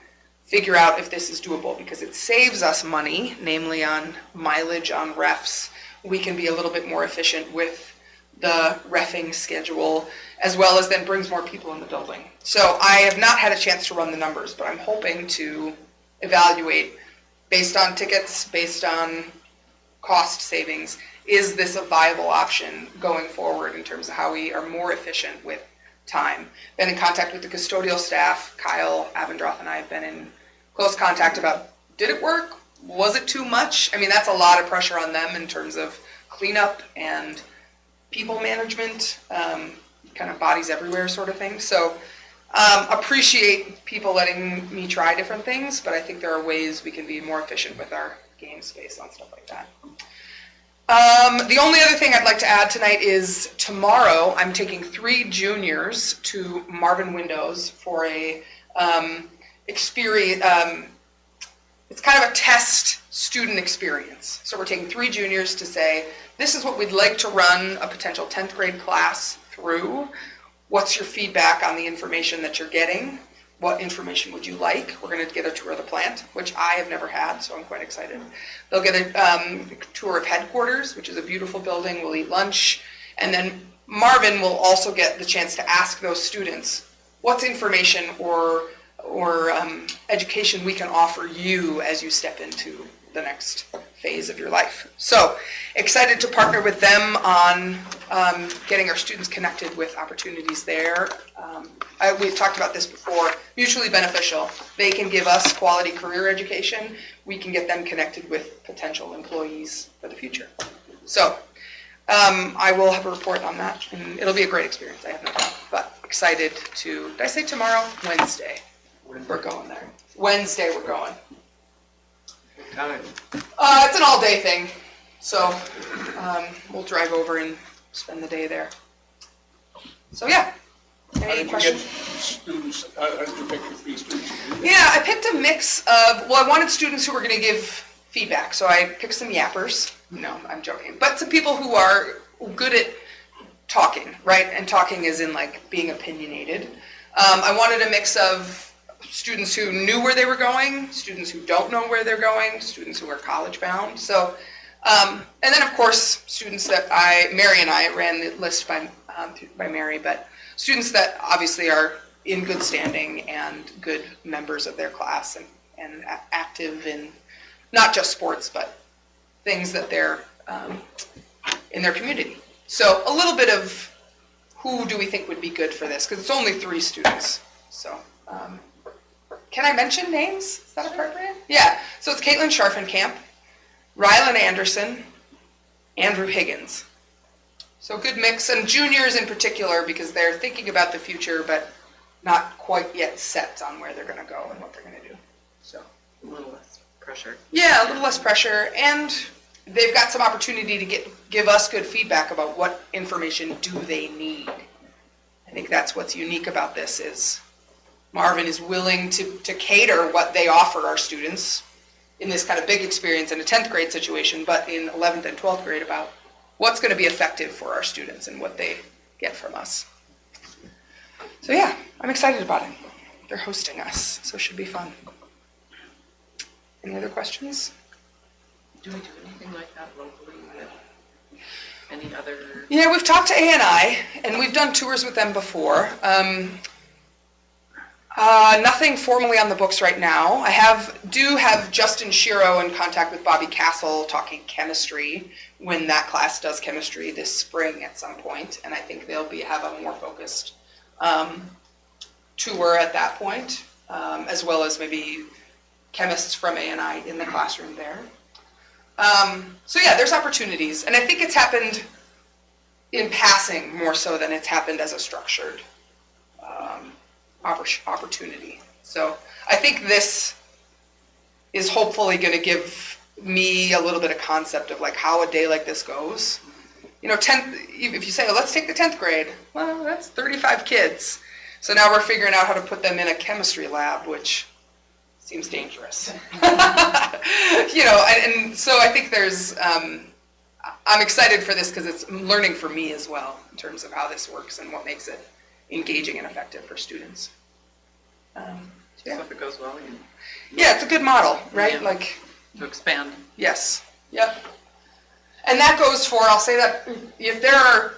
figure out if this is doable, because it saves us money, namely on mileage on refs. We can be a little bit more efficient with the reffing schedule, as well as then brings more people in the building. So I have not had a chance to run the numbers, but I'm hoping to evaluate based on tickets, based on cost savings, is this a viable option going forward in terms of how we are more efficient with time. Been in contact with the custodial staff. Kyle Avendroth and I have been in close contact about, did it work? Was it too much? I mean, that's a lot of pressure on them in terms of cleanup and people management, kind of bodies everywhere sort of thing. So appreciate people letting me try different things, but I think there are ways we can be more efficient with our game space on stuff like that. The only other thing I'd like to add tonight is tomorrow I'm taking 3 juniors to Marvin Windows for a experience. It's kind of a test student experience. So we're taking 3 juniors to say, this is what we'd like to run a potential 10th grade class through. What's your feedback on the information that you're getting? What information would you like? We're going to get a tour of the plant, which I have never had, so I'm quite excited. They'll get a tour of headquarters, which is a beautiful building. We'll eat lunch. And then Marvin will also get the chance to ask those students, what's information or education we can offer you as you step into the next phase of your life. So excited to partner with them on getting our students connected with opportunities there. We've talked about this before, mutually beneficial. They can give us quality career education. We can get them connected with potential employees for the future. So I will have a report on that, and it'll be a great experience, I have no doubt. But excited to, did I say tomorrow? Wednesday. We're going there. Wednesday we're going. It's an all-day thing, so we'll drive over and spend the day there. So yeah. Any questions? Students, how did you pick your 3 students? Yeah, I picked a mix of, well, I wanted students who were going to give feedback, so I picked some yappers. No, I'm joking. But some people who are good at talking, right? And talking is in like being opinionated. I wanted a mix of students who knew where they were going, students who don't know where they're going, students who are college bound. So, and then of course, students that Mary and I ran the list by Mary, but students that obviously are in good standing and good members of their class and active in not just sports, but things that they're in their community. So a little bit of who do we think would be good for this, because it's only 3 students. So can I mention names? Is that appropriate? Yeah. So it's Caitlin Scharfenkamp, Rylan Anderson, Andrew Higgins. So good mix, and juniors in particular, because they're thinking about the future, but not quite yet set on where they're going to go and what they're going to do. So A little less pressure. yeah, a little less pressure, and they've got some opportunity to give us good feedback about what information do they need. I think that's what's unique about this is Marvin is willing to cater what they offer our students in this kind of big experience in a 10th grade situation, but in 11th and 12th grade about what's going to be effective for our students and what they get from us. So yeah, I'm excited about it. They're hosting us, so it should be fun. Any other questions? Do we do anything like that locally with any other? Yeah, we've talked to A&I, and we've done tours with them before. Nothing formally on the books right now. I do have Justin Shiro in contact with Bobby Castle talking chemistry when that class does chemistry this spring at some point, and I think they'll have a more focused tour at that point, as well as maybe chemists from A&I in the classroom there. So yeah, there's opportunities, and I think it's happened in passing more so than it's happened as a structured opportunity. So I think this is hopefully going to give me a little bit of concept of like how a day like this goes. You know, if you say, oh, let's take the 10th grade, well, that's 35 kids. So now we're figuring out how to put them in a chemistry lab, which seems dangerous. You know, and so I think I'm excited for this because it's learning for me as well in terms of how this works and what makes it engaging and effective for students. So if it goes well, yeah, it's a good model, right? Yeah. Like to expand. yes, yep. And that goes for, I'll say that if there are,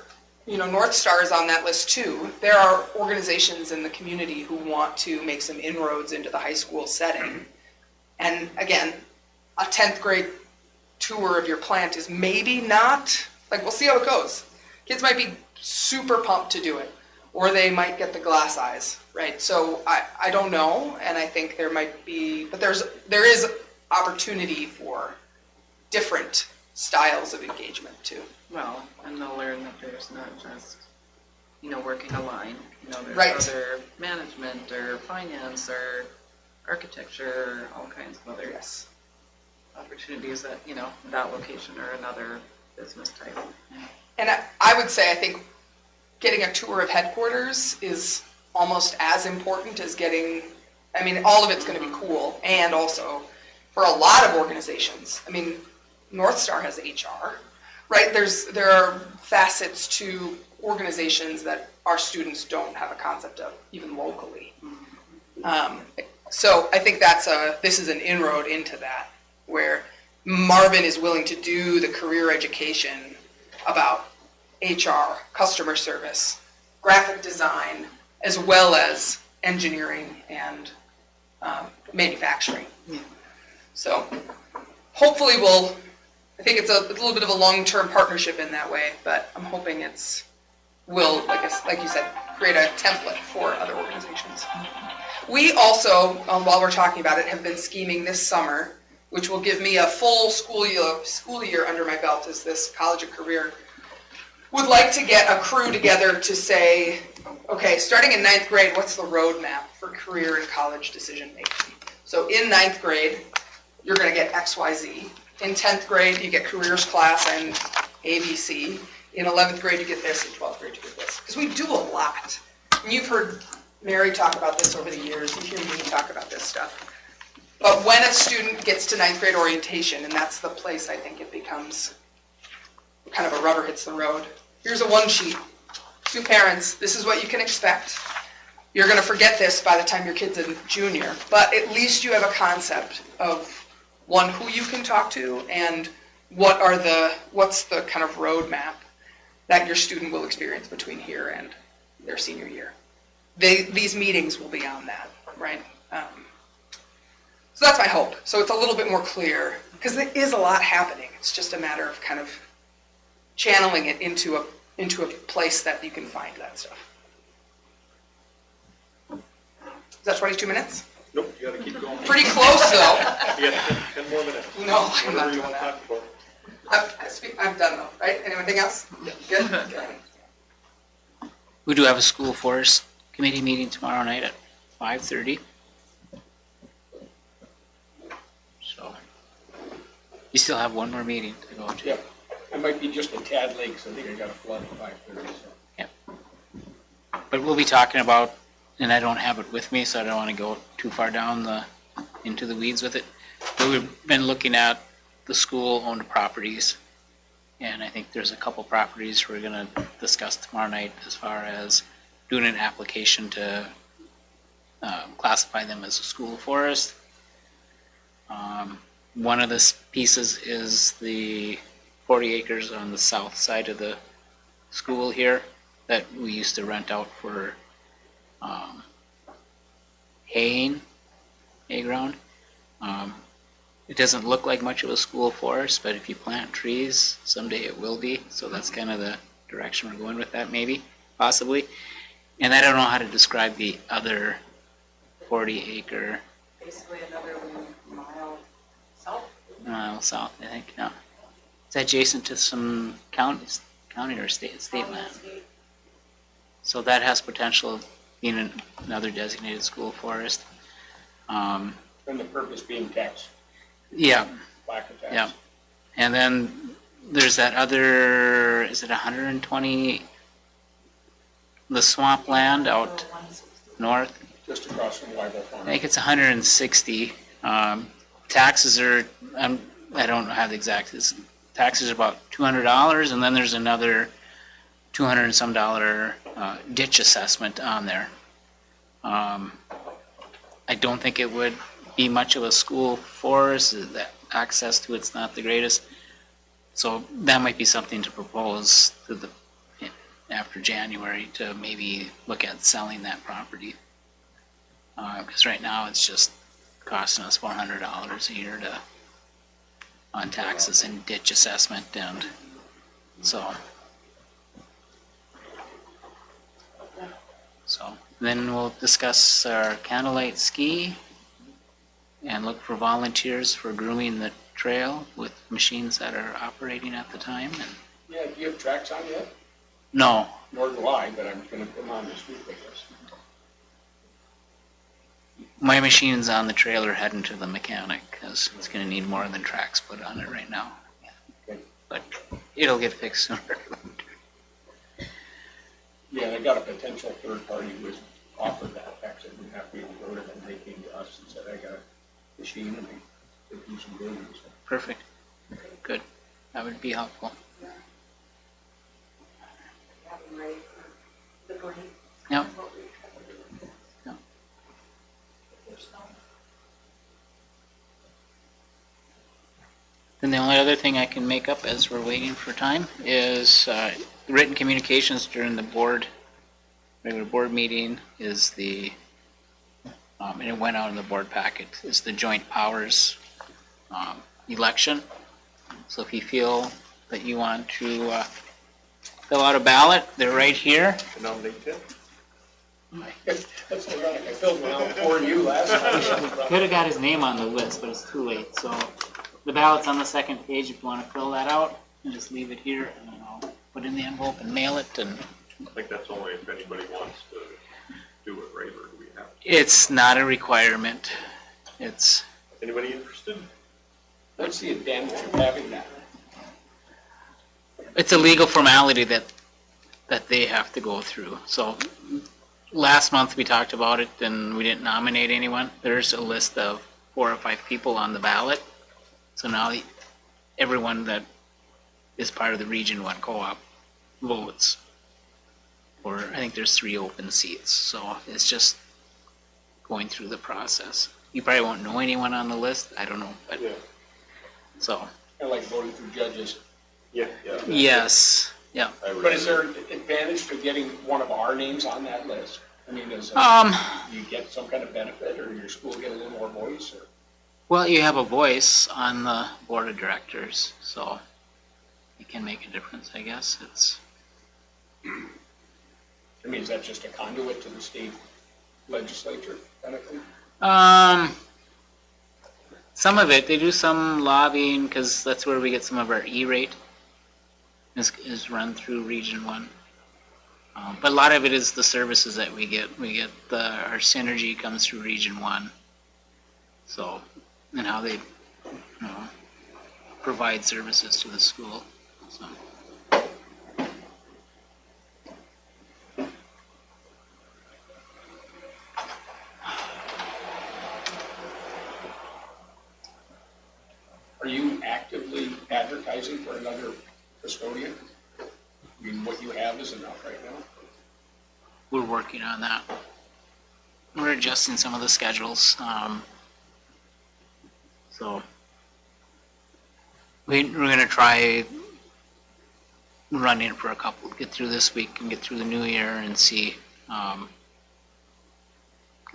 North Stars on that list too, there are organizations in the community who want to make some inroads into the high school setting. And again, a 10th grade tour of your plant is maybe not, like we'll see how it goes. Kids might be super pumped to do it, or they might get the glass eyes, right? So I don't know, and I think there might be, but there is opportunity for different styles of engagement too. Well, and they'll learn that there's not just, working a line. There's Right. other management or finance or architecture, all kinds of other Yes. opportunities at, that location or another business type. And I would say, I think getting a tour of headquarters is almost as important as getting, all of it's gonna be cool, and also, for a lot of organizations, North Star has HR, right? There are facets to organizations that our students don't have a concept of, even locally. So I think this is an inroad into that, where Marvin is willing to do the career education about HR, customer service, graphic design, as well as engineering and manufacturing. So hopefully I think it's a little bit of a long-term partnership in that way, but I'm hoping will, like you said, create a template for other organizations. We also, while we're talking about it, have been scheming this summer, which will give me a full school year under my belt as this college and career. Would like to get a crew together to say, okay, starting in 9th grade, what's the roadmap for career and college decision making? So in 9th grade, you're going to get X, Y, Z. In 10th grade, you get careers class and ABC. In 11th grade, you get this. In 12th grade, you get this. Because we do a lot. And you've heard Mary talk about this over the years. You hear me talk about this stuff. But when a student gets to 9th grade orientation, and that's the place I think it becomes kind of a rubber hits the road. Here's a one sheet. 2 parents, this is what you can expect. You're going to forget this by the time your kid's in junior, but at least you have a concept of, one, who you can talk to, and what's the kind of roadmap that your student will experience between here and their senior year. These meetings will be on that, right? So that's my hope. So it's a little bit more clear, because there is a lot happening. It's just a matter of kind of channeling it into a place that you can find that stuff. Is that 22 minutes? Nope, you gotta keep going. Pretty close, though. You got 10 more minutes. No, I'm not Whatever you doing want to that. talk about. I'm done, though, right? Anything else? Good? Okay. We do have a school forest committee meeting tomorrow night at 5:30. So, you still have one more meeting to go to. Yep. I might be just a tad late, because I think I got a flood at 5:30, so. Yep. But we'll be talking about, and I don't have it with me, so I don't want to go too far down into the weeds with it. But we've been looking at the school-owned properties, and I think there's a couple properties we're gonna discuss tomorrow night as far as doing an application to classify them as a school forest. One of the pieces is the 40 acres on the south side of the school here that we used to rent out for hay ground. It doesn't look like much of a school forest, but if you plant trees, someday it will be. So that's kind of the direction we're going with that, maybe, possibly. And I don't know how to describe the other 40-acre. Basically another mile south. Mile south, I think. Yeah. It's adjacent to some county or state land. So that has potential of being another designated school forest. And the purpose being tax, Yeah, lack of tax. yeah. And then there's that other, is it 120, the swampland out north? Just across from Weibel I Farm. think it's 160. Taxes are, I don't have the exact, taxes are about $200, and then there's another $200 and some ditch assessment on there. I don't think it would be much of a school forest. That access to it's not the greatest. So that might be something to propose to after January to maybe look at selling that property. Because right now it's just costing us $400 a year on taxes and ditch assessment, and so then we'll discuss our candlelight ski and look for volunteers for grooming the trail with machines that are operating at the time. And Yeah, do you have tracks on yet? no, Nor do I, but I'm gonna put them on this week, I guess. my machine's on the trailer heading to the mechanic, cause it's gonna need more than tracks put on it right now. But it'll get fixed sooner. Yeah, they got a potential third party who was offered that, actually, we have to go to them, they came to us and said, I got a machine and they do some good and stuff. Perfect, good, that would be helpful. Have them ready for the break. Yep. Yep. And the only other thing I can make up as we're waiting for time is written communications during the regular board meeting is the, and it went out in the board packet, is the joint powers election. So if you feel that you want to fill out a ballot, they're right here. Nominate Tim. That's ironic, I filled one out before you last time. Could have got his name on the list, but it's too late. So the ballot's on the second page if you want to fill that out, and just leave it here, and then I'll put it in the envelope and mail it. And I think that's only if anybody wants to do it, right, or do we have? it's not a requirement. It's Anybody interested? What's the advantage of having that? it's a legal formality that they have to go through. So last month we talked about it, and we didn't nominate anyone. There's a list of 4 or 5 people on the ballot. So now everyone that is part of the Region 1 co-op votes. Or I think there's 3 open seats, so it's just going through the process. You probably won't know anyone on the list, I don't know, but, Yeah. so, Kind of like voting for judges. Yeah. yes, yeah. But is there an advantage to getting one of our names on that list? I mean, you get some kind of benefit, or your school get a little more voice, or? Well, you have a voice on the board of directors, so it can make a difference, I guess. It's, I mean, is that just a conduit to the state legislature kind of thing? some of it, they do some lobbying, because that's where we get some of our E-rate, is run through Region 1. But a lot of it is the services that we get. Our synergy comes through Region 1. So, and how they, provide services to the school, so. Are you actively advertising for another custodian? I mean, what you have is enough right now? We're working on that. We're adjusting some of the schedules, so we're gonna try running for a couple, get through this week and get through the new year and see, because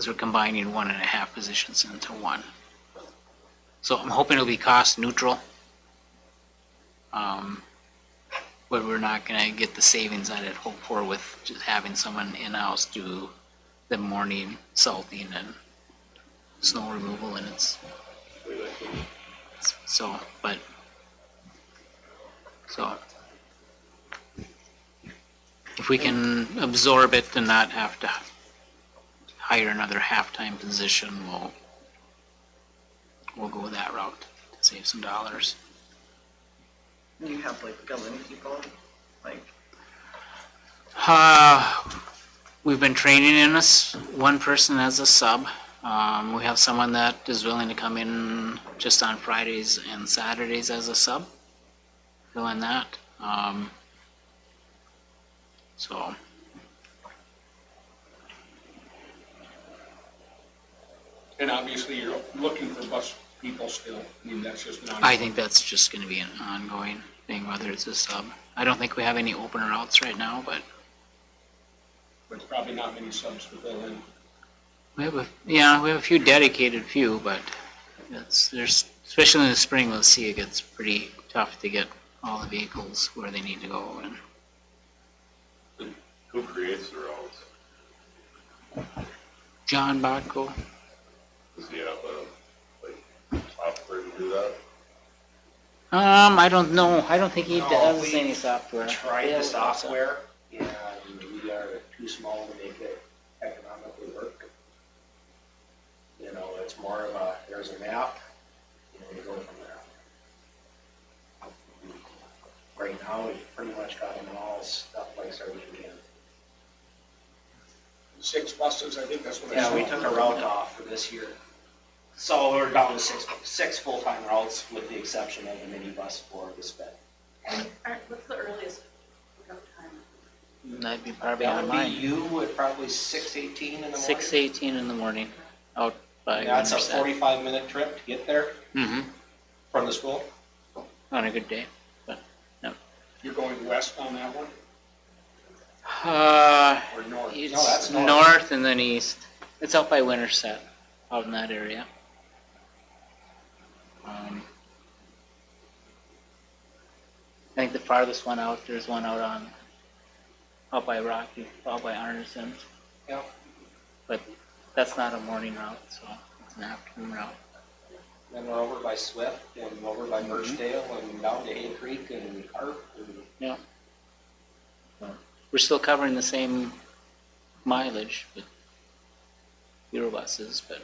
we're combining 1.5 positions into 1. So I'm hoping it'll be cost neutral. But we're not gonna get the savings I'd hoped for with just having someone in-house do the morning salting and snow removal, and so if we can absorb it and not have to hire another half-time position, we'll go that route to save some dollars. You have like billing people, like, We've been training in one person as a sub. We have someone that is willing to come in just on Fridays and Saturdays as a sub, doing that. So. And obviously, you're looking for bus people still. I mean, that's just not. I think that's just gonna be an ongoing thing, whether it's a sub. I don't think we have any open routes right now, but There's probably not many subs to fill in. we have a few dedicated but there's, especially in the spring, we'll see it gets pretty tough to get all the vehicles where they need to go, and Who creates the routes? John Botko. Does he have software to do that? I don't know. I don't think he No, does we any software. Tried Yeah, the software, and we are too small to make it economically work. it's more of a, there's a map, and we go from there. Right now, we've pretty much got them all stuff like our weekend. 6 buses, I think that's what I saw. Yeah, we took a route off for this year. So we're down to six full-time routes with the exception of the minibus for the sped. And what's the earliest pickup time? That'd be probably That on would be mine. you at probably 6:18 in the morning. 6:18 in the morning, out by. That's a 45-minute trip to get there Mm-hmm, from the school. on a good day, but, no. You're going west on that one, or north? It's that's north. north and then east. It's out by Winterset, out in that area. I think the farthest one out, there's one out by Rocky, out by Arneson. Yeah. But that's not a morning route, so it's an afternoon route. Then we're over by Swift and over by Birchdale and down to Hay Creek and Carp. Yeah. We're still covering the same mileage with fewer buses, but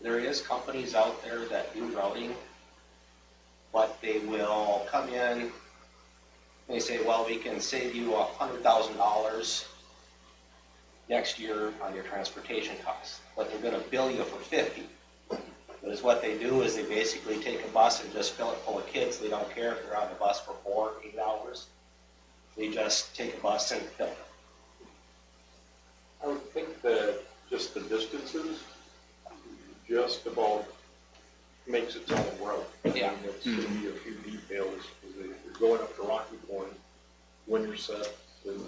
There is companies out there that do routing, but they will come in, they say, well, we can save you $100,000 next year on your transportation costs, but they're gonna bill you for 50. But is what they do is they basically take a bus and just fill it full of kids. They don't care if they're on the bus for 4 or 8 hours. They just take a bus and fill it. I would think that just the distances just about makes its own route. Yeah. I mean, it's gonna be a few details, because if you're going up to Rocky Point, Winterset, and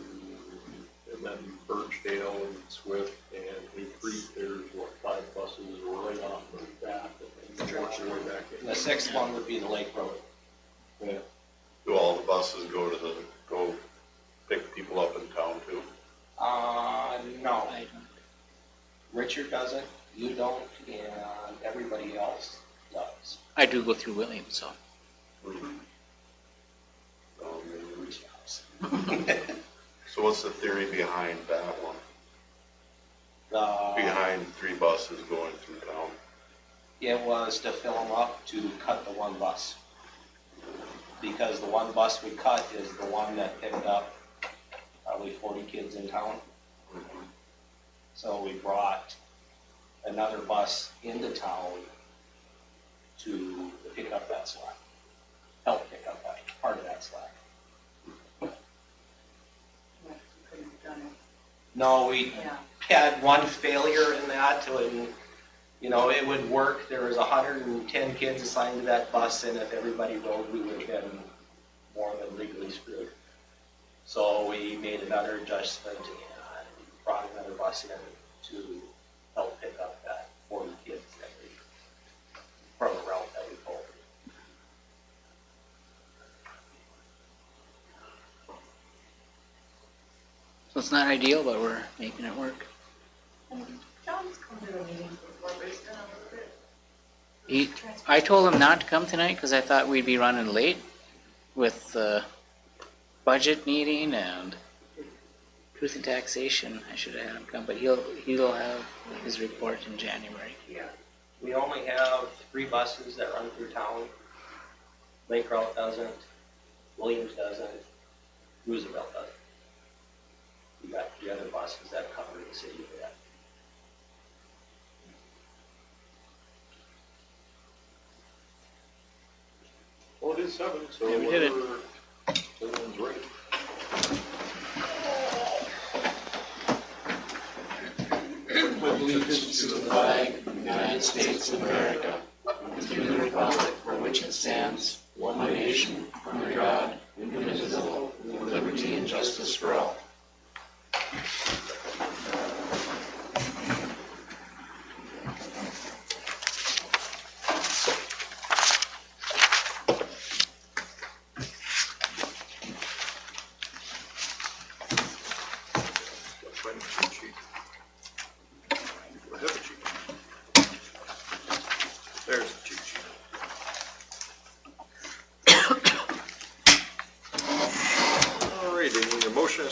then Birchdale and Swift and Hay Creek, there's what, 5 buses right off of that, and then you work your way back in. The 6th one would be the Lake Road. Yeah. Do all the buses go pick people up in town too? No. I don't. Richard doesn't, you don't, and everybody else does. I do go through Williams, so. So what's the theory behind that one? Behind 3 buses going through town? It was to fill them up to cut the one bus. Because the one bus we cut is the one that picked up probably 40 kids in town. So we brought another bus into town to pick up that slack. Help pick up that, part of that slack. No, we had one failure in that, and, you know, it would work. There was 110 kids assigned to that bus, and if everybody rode, we would have been more than legally screwed. So we made another adjustment and brought another bus in to help pick up that 40 kids that we, from the route that we pulled. So it's not ideal, but we're making it work. John's come to the meetings before, but it's been a little bit. I told him not to come tonight because I thought we'd be running late with the budget meeting and truth and taxation. I should have had him come, but he'll have his report in January. Yeah. We only have 3 buses that run through town. Lake Route doesn't, Williams doesn't, Roosevelt doesn't. We got 3 other buses that cover the city of that. Well, it is 7, so Yeah, we did it. everyone's ready. Allegiance to the flag of the United States of America, and to the republic for which it stands, one nation, under God, indivisible, with liberty and justice for all. Find a cheat sheet. I have a cheat sheet.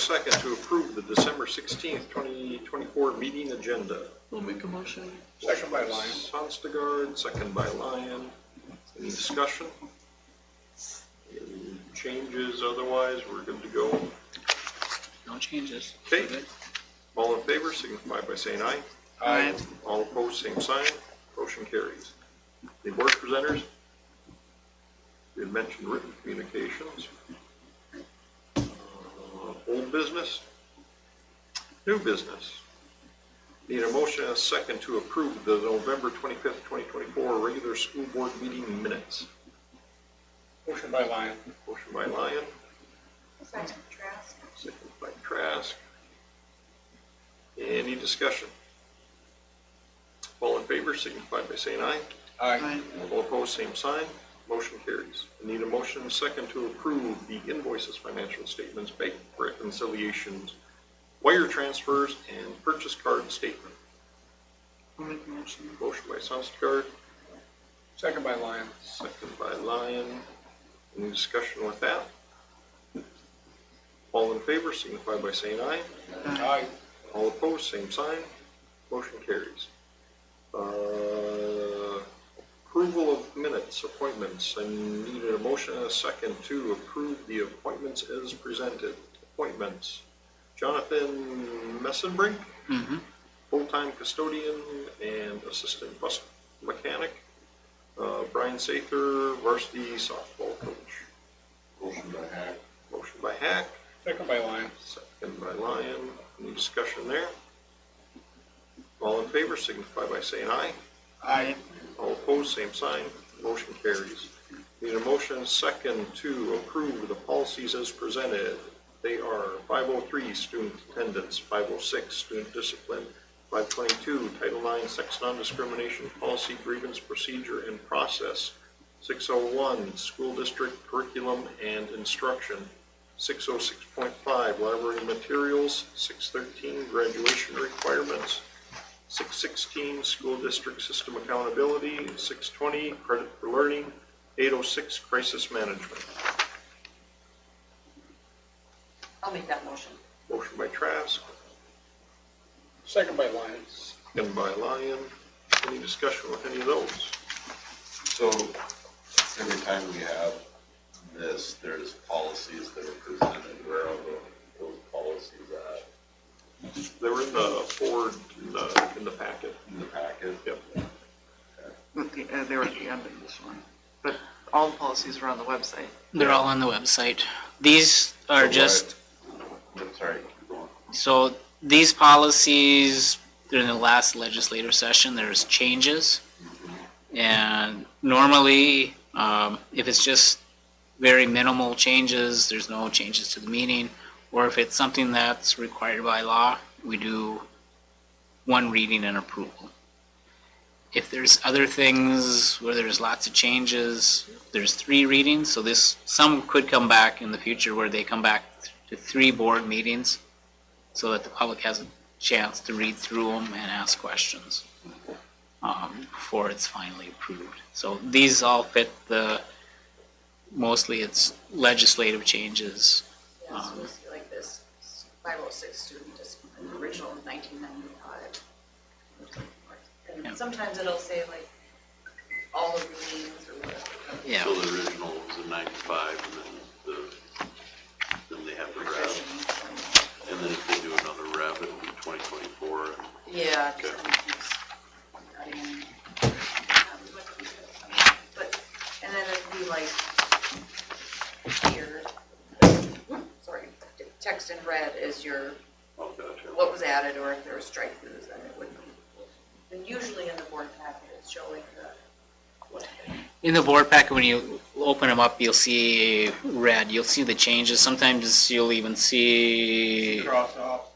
second to approve the December 16th, 2024 meeting agenda. We'll make a motion. Second by Lyon. Sonstagard, second by Lyon. Any discussion? Any changes? Otherwise, we're good to go. No changes. Okay. We're good. All in favor, signify by saying aye. Aye. All opposed, same sign. Motion carries. The board presenters? We had mentioned written communications. Old business? New business? Need a motion and a second to approve the November 25th, 2024 regular school board meeting minutes. Motion by Lyon. Motion by Lyon, Second, Trask. second by Trask. Any discussion? All in favor, signify by saying aye. Aye. All opposed, same sign. Motion carries. I need a motion and a second to approve the invoices, financial statements, bank reconciliations, wire transfers, and purchase card statement. I'll make a motion. Motion by Sonstagard, Second by Lyon. second by Lyon. Any discussion with that? All in favor, signify by saying aye. Aye. All opposed, same sign. Motion carries. Approval of minutes, appointments. I needed a motion and a second to approve the appointments as presented. Appointments. Jonathan Messenbrink, full-time custodian and assistant bus mechanic. Brian Sather, varsity softball coach. Motion by Hack. Motion by Hack, Second by Lyon. second by Lyon. Any discussion there? All in favor, signify by saying aye. Aye. All opposed, same sign. Motion carries. Need a motion and second to approve the policies as presented. They are 503, student attendance, 506, student discipline, 522, Title IX, sex non-discrimination policy, grievance procedure and process, 601, school district curriculum and instruction, 606.5, library materials, 613, graduation requirements, 616, school district system accountability, 620, credit for learning, 806, crisis management. I'll make that motion. Motion by Trask, Second by Lyon. second by Lyon. Any discussion with any of those? So every time we have this, there's policies that are presented. Where are those policies at? They were in the board, in the packet. In the packet? Yep. They were at the end of this one. But all the policies are on the website. They're all on the website. These are just, I'm sorry, keep going. so these policies, during the last legislative session, there's changes. And normally, if it's just very minimal changes, there's no changes to the meaning. Or if it's something that's required by law, we do one reading and approval. If there's other things where there's lots of changes, there's 3 readings. So some could come back in the future where they come back to 3 board meetings so that the public has a chance to read through them and ask questions before it's finally approved. So these all fit mostly it's legislative changes. Yeah, so it's like this 506 student discipline, original in 1995. And sometimes it'll say like all the readings or whatever. Yeah. So the original was in 95 and then they have the rev. And then if they do another rev, it'll be 2024. Yeah. Okay. But, and then it'd be like here, sorry, text in red is your, Oh, gotcha. what was added, or if there were strike-throughs, then it would be. And usually in the board packet, it's showing In the board packet, when you open them up, you'll see red. You'll see the changes. Sometimes you'll even see Cross off.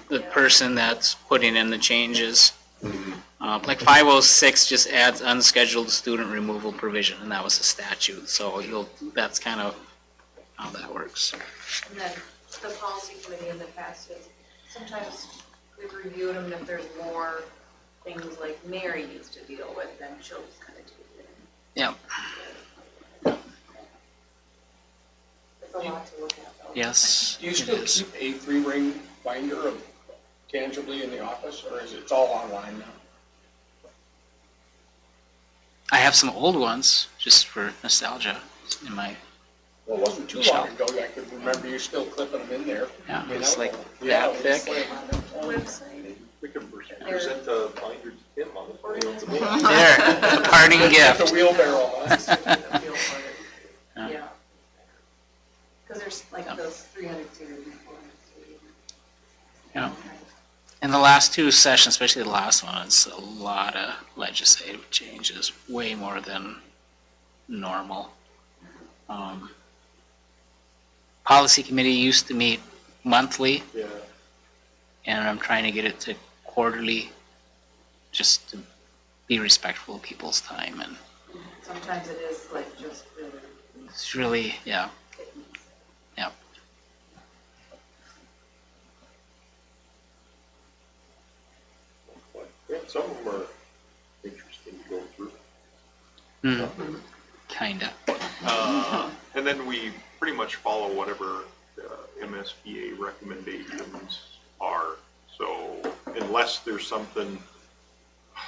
the person that's putting in the changes. Like 506 just adds unscheduled student removal provision, and that was a statute. So that's kind of how that works. And then the policy committee in the past has, sometimes we've reviewed them, and if there's more things like Mary needs to deal with, then she'll just kind of take it in. Yeah. It's a lot to look at though. Yes, Do you it still is. keep a 3-ring binder of tangibly in the office, or is it all online now? I have some old ones, just for nostalgia, in my, Well, it wasn't too long ago, I could remember you still clipping them in there. yeah, You it's know? like Yeah, that it was thick. like- We can present the binder to him on the party of the board. There, a parting Like gift. a wheelbarrow, huh? Yeah. Yeah. Cause there's like those 300 series and 400 series. Yeah. In the last two sessions, especially the last one, it's a lot of legislative changes, way more than normal. Policy committee used to meet monthly, Yeah, and I'm trying to get it to quarterly, just to be respectful of people's time, and Sometimes it is like just really. it's really, yeah, yeah. yeah, some of them are interesting to go through. Kinda. And then we pretty much follow whatever MSBA recommendations are. So unless there's something,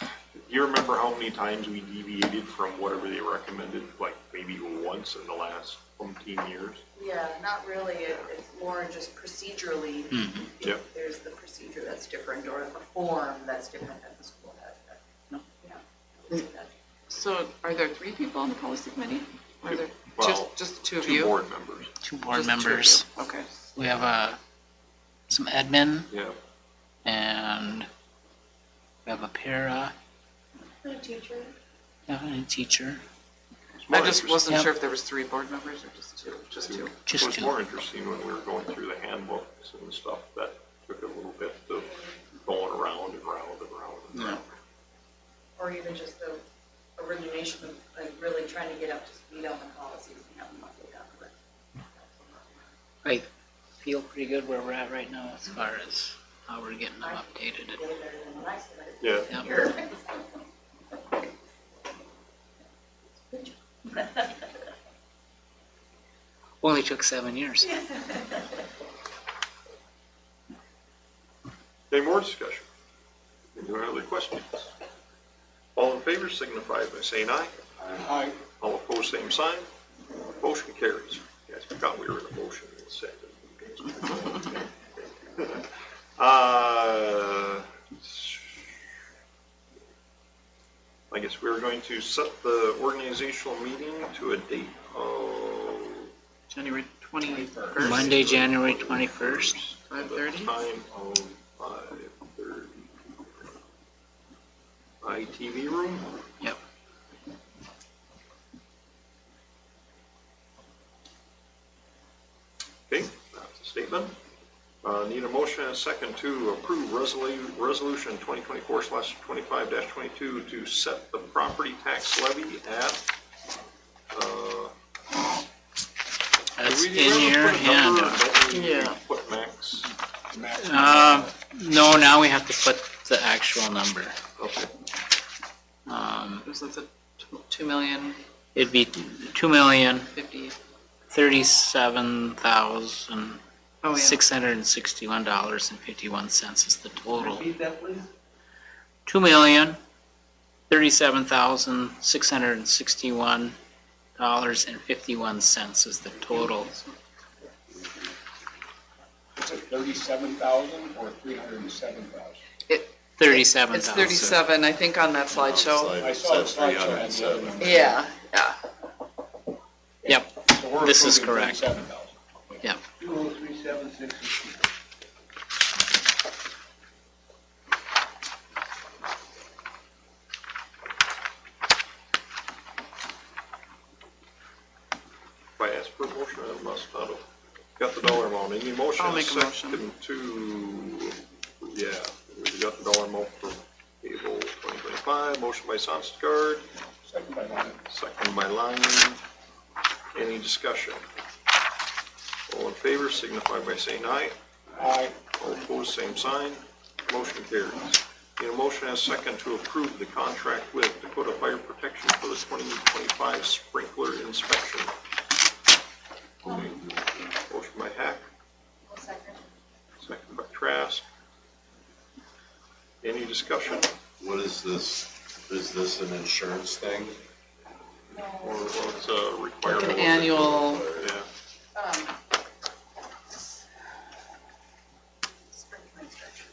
do you remember how many times we deviated from whatever they recommended, like maybe once in the last 15 years? Yeah, not really, it's more just procedurally. If Yep. there's the procedure that's different, or a form that's different that the school has. Yeah. So are there 3 people on the policy committee? Or are there Well, just the 2 of two you? board members. Two board Just 2 of you. members. Okay. We have some admin, Yeah. and we have a para, A teacher. we have a teacher, It's more I just wasn't Yep. sure if there was 3 board members or just 2, just 2. It just was two. more interesting when we were going through the handbooks and stuff. That took a little bit of going around and round and round and round. Or even just the origination of, like, really trying to get up to speed on the policies and have them updated on it. I feel pretty good where we're at right now as far as how we're getting them updated. Way better than when I started. Yeah. Yep. Here. Only took 7 years. Any more discussion? Any other questions? All in favor signify by saying aye. Aye. All opposed, same sign. Motion carries. You guys forgot we were in a motion in a second. I guess we're going to set the organizational meeting to a date of January 21st. Monday, January 21st. 5:30? time of 5:30. ITV room? Yep. Okay, that's a statement. Need a motion and a second to approve resolution 2024/25-22 to set the property tax levy at, That's do we in ever your put a number, or hand. don't we Yeah. Put max, No, now we have to put the actual number. okay, Was it the 2 million, It'd be 50? $2,037,661.51 is the total. Repeat that, please. $2,037,661.51 is the total. Is it 37,000 or 307,000? 37,000. It's 37, I think, on that slideshow. I saw the slideshow had the other number. Yeah. Yep, So we're this is approving correct. 37,000. Yep. 203,760. if I ask for a motion, I must not have got the dollar amount. Any motion? I'll make a motion. Second to, yeah, we got the dollar amount for April 2025. Motion by Sonstgaard, Second by line. second by Lyman. Any discussion? All in favor signify by saying aye. Aye. All opposed, same sign. Motion carries. Need a motion and a second to approve the contract with Dakota Fire Protection for the 2025 sprinkler inspection. Motion by Hack, Is this an insurance thing? Or it's a requirement. Like an annual, Yeah. Sprinkler inspection.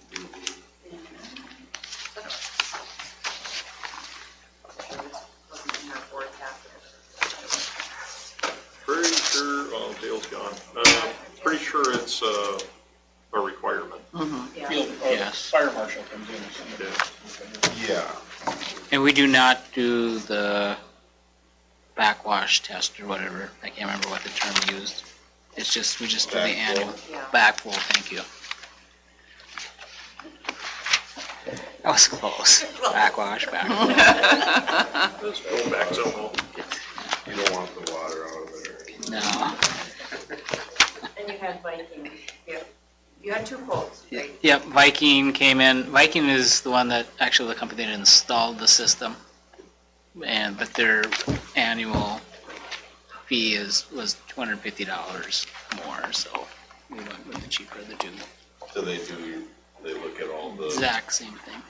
Wasn't in our board packet. Pretty sure, oh, Dale's gone. Pretty sure it's a requirement. Yeah. Field, Yes. fire marshal comes in or something. Yeah. Yeah. And we do not do the backwash test or whatever. I can't remember what the term used. It's just, we just do the Backflow. annual. Yeah. Backflow, thank you. That was close. Backwash, backflow. Let's go back somehow. You don't want the water out of there. No. And you had Viking, yeah. You had two quotes, right? Yep, Viking came in. Viking is the one that, actually the company that installed the system. But their annual fee was $250 more, so we went with the cheaper of the two. Do they look at all the Exact same thing.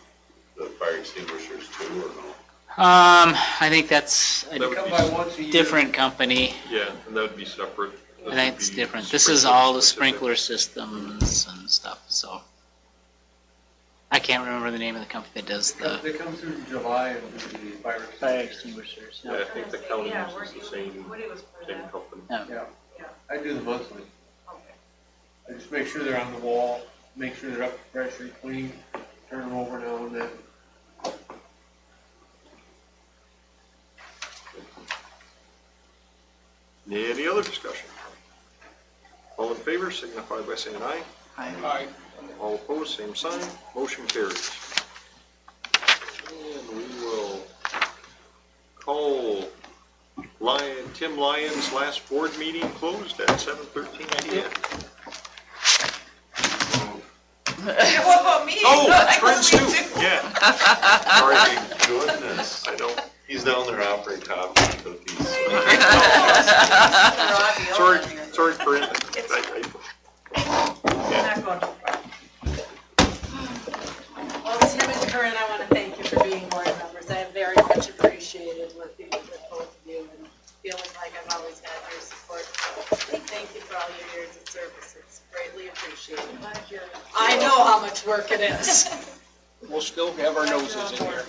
fire extinguishers too, or no? I think that's a That would be, different company. yeah, and that would be separate. I think it's different. This is all the sprinkler systems and stuff, so. I can't remember the name of the company that does the They come through in July and do the fire fire extinguishers. extinguishers. Yeah, I think the county Yeah, uses the same Woody was for same that. company. I do the monthly. Okay. I just make sure they're on the wall, make sure they're up to pressure, clean, turn them over now and then. Any other discussion? All in favor signify by saying aye. Aye. All opposed, same sign. Motion carries. And we will call Tim Lyon's last board meeting closed at 7:13 p.m. What about me? Oh, I Trent's was too, late too. yeah. Sorry, Goodness. I know. He's down there offering coffee and cookies. Sorry for it. I'm not going too far. Well, Tim and Corinne, I want to thank you for being board members. I have very much appreciated working with both of you and feeling like I've always had your support. So thank you for all your years of service. It's greatly appreciated. I know how much work it is. We'll still have our noses in here.